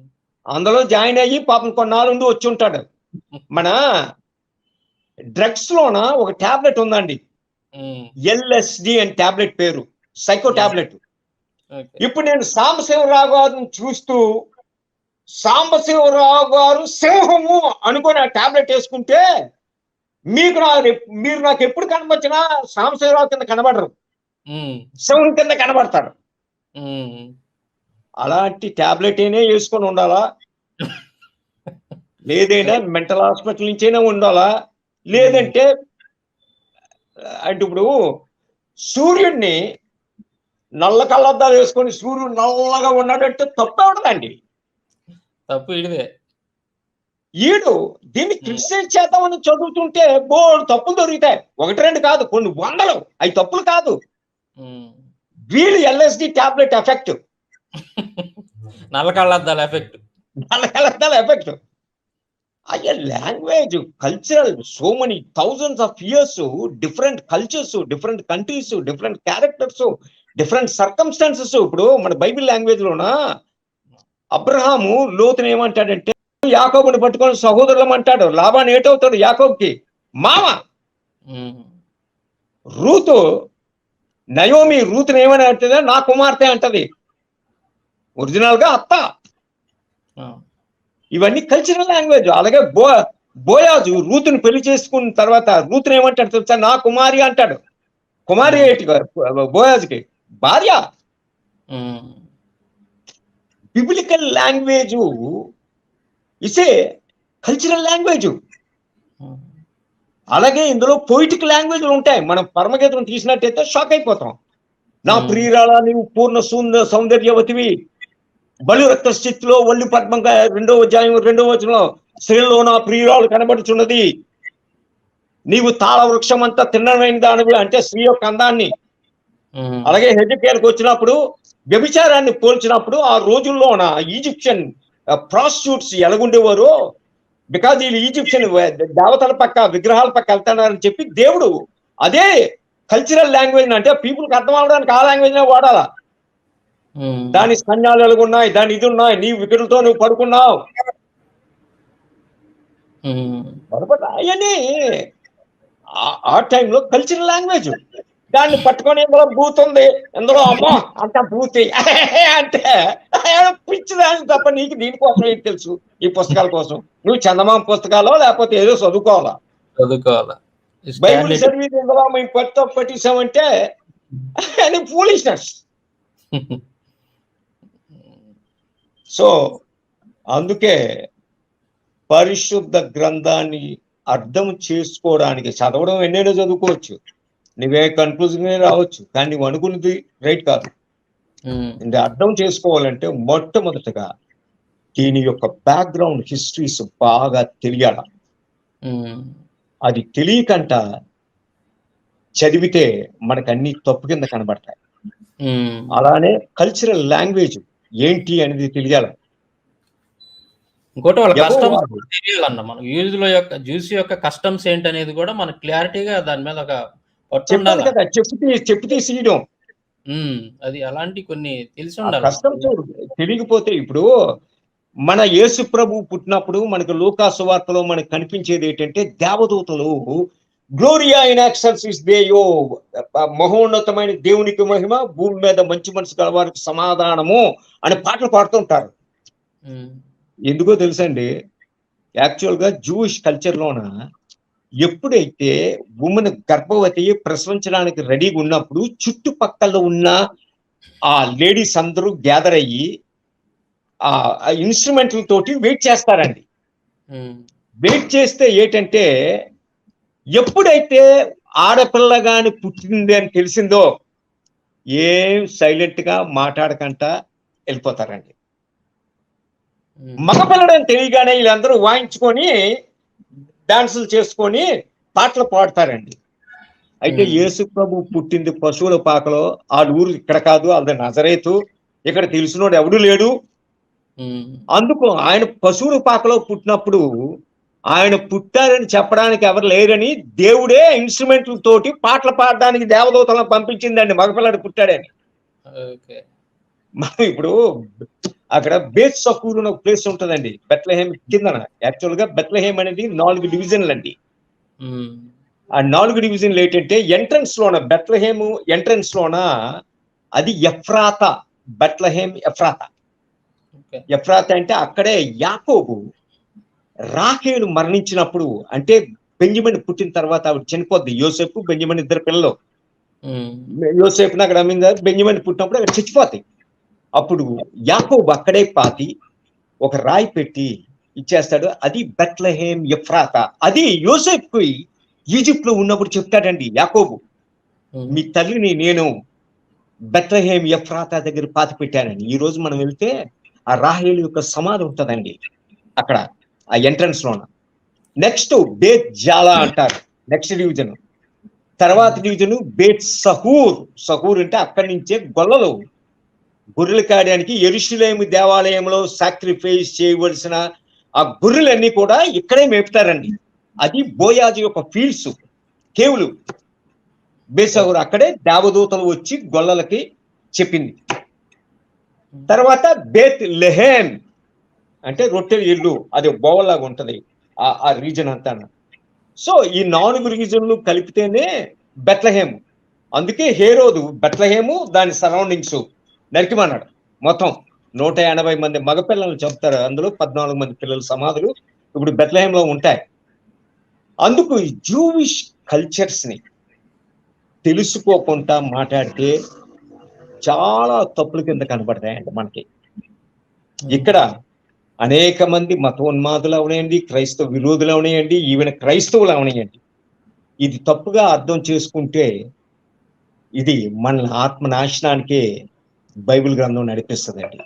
అందులో జాయిన్ అయ్యి పాపం కొన్నాళ్ళుండి వచ్చుంటాడు. మన డ్రగ్స్ లోన ఒక టాబ్లెట్ ఉందండి, ఎల్ఎస్డి అని టాబ్లెట్ పేరు, సైకో టాబ్లెట్. ఇప్పుడు నేను సాంబశివరావు గారిని చూస్తూ సాంబశివరావు గారు సింహము అనుకొని ఆ టాబ్లెట్ వేసుకుంటే మీరు నాకు ఎప్పుడు కనబచ్చినా సాంబశివరావు కింద కనబడరు, సింహం కింద కనబడతారు. అలాంటి టాబ్లెట్ అయినా వేసుకొని ఉండాలా, లేదైనా మెంటల్ హాస్పిటల్ నుంచైనా ఉండాలా, లేదంటే అంటే ఇప్పుడు సూర్యుడిని నల్ల కళ్ళద్దాలు వేసుకొని సూర్యుడు నల్లగా ఉన్నాడంటే తప్పే ఉండదండి, తప్పు ఇడిదే. ఈడు దీన్ని క్రిటిసైజ్ చేద్దామని చదువుతుంటే బోర్డు తప్పులు దొరుకుతాయి, 1-2 కాదు, కొన్ని వందలు. అవి తప్పులు కాదు, వీళ్ళు ఎల్ఎస్డి టాబ్లెట్ ఎఫెక్ట్, నల్ల కళ్ళద్దాల ఎఫెక్ట్, నల్ల కళ్ళద్దాల ఎఫెక్ట్. అయ్యా language, cultural, so many thousands of years, different cultures, different countries, different characters, different circumstances. ఇప్పుడు మన బైబిల్ లాంగ్వేజ్ లోన అబ్రహాము లోతుని ఏమంటాడంటే యాకోబుని పట్టుకొని సహోదరులం అంటాడు, లాబాను ఏటవుతాడు యాకోబుకి మామ. రూతు నయోమి రూతుని ఏమని అంటది, నా కుమార్తె అంటది, ఒరిజినల్ గా అత్త. ఇవన్నీ కల్చరల్ లాంగ్వేజ్. అలాగే బోయాజు రూతుని పెళ్లి చేసుకున్న తర్వాత రూతుని ఏమంటాడు తెలుసా, నా కుమారి అంటాడు. కుమారి ఏంటి బోయాజుకి భార్య. Biblical language is a cultural language. అలాగే ఇందులో పొయిటిక్ లాంగ్వేజ్లు ఉంటాయి. మనం పరమగీతం తీసినట్టయితే షాక్ అయిపోతాం. నా ప్రియురాల నీవు పూర్ణ సౌందర్యవతివి, బలు రక్త స్థితిలో ఒళ్ళు పద్మంగా 2వ అధ్యాయం 2వ వచనంలో స్త్రీలో నా ప్రియురాలు కనబడుచున్నది, నీవు తాళ వృక్షం అంతా తిన్నమైన దానివి అంటే స్త్రీ యొక్క అందాన్ని. అలాగే హెజకేల్కి వచ్చినప్పుడు వ్యభిచారాన్ని పోల్చినప్పుడు ఆ రోజుల్లోన ఈజిప్షియన్ ప్రాస్టిట్యూట్స్ ఎలాగుండేవారు, బికాజ్ వీళ్ళు ఈజిప్షియన్ దేవతల పక్క విగ్రహాల పక్క వెళ్తున్నారని చెప్పి దేవుడు అదే కల్చరల్ లాంగ్వేజ్ అంటే పీపుల్కి అర్థం అవడానికి ఆ లాంగ్వేజ్ వాడాలా. దాని సైన్యాలు ఎలాగున్నాయి, దాని ఇది ఉన్నాయి, నీ వికెట్లతో నువ్వు పడుకున్నావు అవన్నీ ఆ టైంలో కల్చరల్ లాంగ్వేజ్. దాన్ని పట్టుకొని ఇందులో బూత్ ఉంది, ఇందులో అమ్మో అంత బూతి అంటే పిచ్చిదాన్ని తప్ప నీకు దీనికోసం ఏంటి తెలుసు, ఈ పుస్తకాల కోసం. నువ్వు చందమామ పుస్తకాలో లేకపోతే ఏదో చదువుకోవాలా, బైబుల్ చదివి ఇందులో మేము పట్టిస్తామంటే అని ఫూలిష్నెస్. సో అందుకే పరిశుద్ధ గ్రంథాన్ని అర్థం చేసుకోవడానికి చదవడం ఎన్నైనా చదువుకోవచ్చు, నువ్వే కన్క్లూజన్ రావచ్చు, కానీ నువ్వు అనుకున్నది రైట్ కాదు. అర్థం చేసుకోవాలంటే మొట్టమొదటిగా దీని యొక్క బ్యాక్గ్రౌండ్ హిస్టరీస్ బాగా తెలియాల. అది తెలియకంట చదివితే మనకు అన్ని తప్పు కింద కనబడతాయి. అలానే కల్చరల్ లాంగ్వేజ్ ఏంటి అనేది తెలియాలి. ఇంకోటి వాళ్ళ కస్టమ్స్ తెలియాలన్న, మనం జ్యూస్ యొక్క కస్టమ్స్ ఏంటి అనేది కూడా మనకు క్లారిటీగా దాని మీద ఒక చెప్పాలి కదా, చెప్పు తీసేయడం. అది అలాంటి కొన్ని తెలిసి ఉండాలి. కస్టమ్స్ తెలియకపోతే ఇప్పుడు మన యేసు ప్రభు పుట్టినప్పుడు మనకు లూకా సువార్తలో మనకు కనిపించేది ఏంటంటే దేవదూతలు గ్లోరియా ఇన్ ఎక్సెల్సిస్ దేయో, మహోన్నతమైన దేవునికి మహిమ, భూమి మీద మంచి మనసు గల వారికి సమాధానము అని పాటలు పాడుతుంటారు. ఎందుకో తెలుసండి, యాక్చువల్గా జూయిష్ కల్చర్లోన ఎప్పుడైతే ఉమెన్ గర్భవతి ప్రసవించడానికి రెడీగా ఉన్నప్పుడు చుట్టుపక్కల ఉన్న ఆ లేడీస్ అందరూ గ్యాదర్ అయ్యి ఆ ఇన్స్ట్రుమెంట్ల తోటి వెయిట్ చేస్తారండి. వెయిట్ చేస్తే ఏంటంటే ఎప్పుడైతే ఆడపిల్ల గాని పుట్టింది అని తెలిసిందో ఏం సైలెంట్ గా మాట్లాడకంట వెళ్ళిపోతారండి. మగపిల్లడని తెలియగానే వీళ్ళందరూ వాయించుకొని డాన్సులు చేసుకొని పాటలు పాడతారండి. అయితే యేసు ప్రభు పుట్టింది పశువుల పాకలో, ఆ ఊరు ఇక్కడ కాదు, అది నజరేతు, ఇక్కడ తెలిసినోడు ఎవడు లేడు. అందుకు ఆయన పశువుల పాకలో పుట్టినప్పుడు ఆయన పుట్టారని చెప్పడానికి ఎవరు లేరని దేవుడే ఇన్స్ట్రుమెంట్ల తోటి పాటలు పాడడానికి దేవదూతలను పంపించిందండి, మగపిల్లడు పుట్టాడని. మనం ఇప్పుడు అక్కడ బేత్ సకూర్ అని ఒక ప్లేస్ ఉంటుందండి బెత్లెహేమ్ కిందన. యాక్చువల్ గా బెత్లెహేమ్ అనేది 4 డివిజన్లు అండి. ఆ 4 డివిజన్లు ఏంటంటే బెత్లెహేమ్ ఎంట్రన్స్ లోన అది ఎఫ్రాతా, బెత్లెహేమ్ ఎఫ్రాతా. ఎఫ్రాతా అంటే అక్కడే యాకోబు రాహేలు మరణించినప్పుడు, అంటే బెంజమిన్ పుట్టిన తర్వాత ఆవిడ చనిపోద్ది. యోసేపు బెంజమిన్ ఇద్దరు పిల్లలు. యోసేపుని అక్కడ అమ్మింది, బెంజమిన్ పుట్టినప్పుడు అక్కడ చచ్చిపోతాయి. అప్పుడు యాకోబు అక్కడే పాతి ఒక రాయి పెట్టి ఇచ్చేస్తాడు. అది బెత్లెహేమ్ ఎఫ్రాతా. అది యోసేపుకి ఈజిప్ట్ లో ఉన్నప్పుడు చెప్తాడండి యాకోబు, మీ తల్లిని నేను బెత్లెహేమ్ ఎఫ్రాతా దగ్గర పాతి పెట్టానని. ఈ రోజు మనం వెళ్తే ఆ రాహేలు యొక్క సమాధి ఉంటదండి అక్కడ ఆ ఎంట్రన్స్ లోన. నెక్స్ట్ బేత్ జాలా అంటారు నెక్స్ట్ డివిజన్. తర్వాత డివిజన్ బేత్ సహూర్. సహూర్ అంటే అక్కడి నుంచే గొల్లలు గొర్రెలు కాయడానికి యెరూషలేము దేవాలయంలో సాక్రిఫైస్ చేయవలసిన ఆ గొర్రెలన్నీ కూడా ఇక్కడే మేపుతారండి. అది బోయాజు యొక్క ఫీల్డ్స్, కేవులు. బేసహూర్ అక్కడే దేవదూతలు వచ్చి గొల్లలకి చెప్పింది. తర్వాత బేత్ లెహేమ్ అంటే రొట్టెల ఇల్లు, అది బోవలాగా ఉంటది ఆ రీజన్ అంతా. సో ఈ 4 రీజన్లు కలిపితేనే బెత్లెహేము. అందుకే హేరోదు బెత్లెహేము దాని సరౌండింగ్స్ నరికిమన్నాడు. మొత్తం 180 మంది మగపిల్లలు చంపుతారు. అందులో 14 మంది పిల్లల సమాధులు ఇప్పుడు బెత్లెహేంలో ఉంటాయి. అందుకు జూవిష్ కల్చర్స్ ని తెలుసుకోకుండా మాట్లాడితే చాలా తప్పుల కింద కనబడతాయండి మనకి. ఇక్కడ అనేక మంది మతోన్మాదులు అవనేయండి, క్రైస్తవ విరోధులు అవనేయండి, ఈవెన్ క్రైస్తవులు అవనేయండి, ఇది తప్పుగా అర్థం చేసుకుంటే ఇది మన ఆత్మనాశనానికే బైబిల్ గ్రంథం నడిపిస్తుందండి.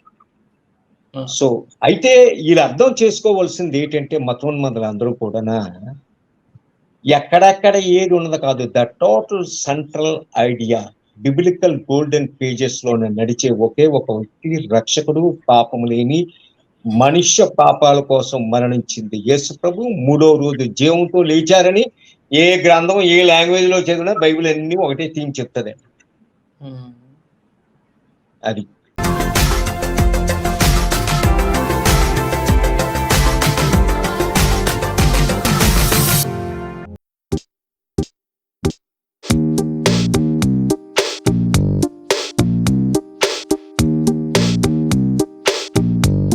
సో అయితే వీళ్ళు అర్థం చేసుకోవాల్సింది ఏంటంటే మతోన్మాదులు అందరూ కూడా ఎక్కడెక్కడ ఏది ఉన్నది కాదు, the total central idea biblical golden pages లోనే నడిచే ఒకే ఒక వ్యక్తి, రక్షకుడు, పాపము లేని మనుష్య పాపాల కోసం మరణించింది యేసు ప్రభు, 3వ రోజు జీవంతో లేచారని ఏ గ్రంథం ఏ లాంగ్వేజ్ లో చదివినా బైబిల్ అన్ని ఒకటే థీమ్ చెప్తుంది. అది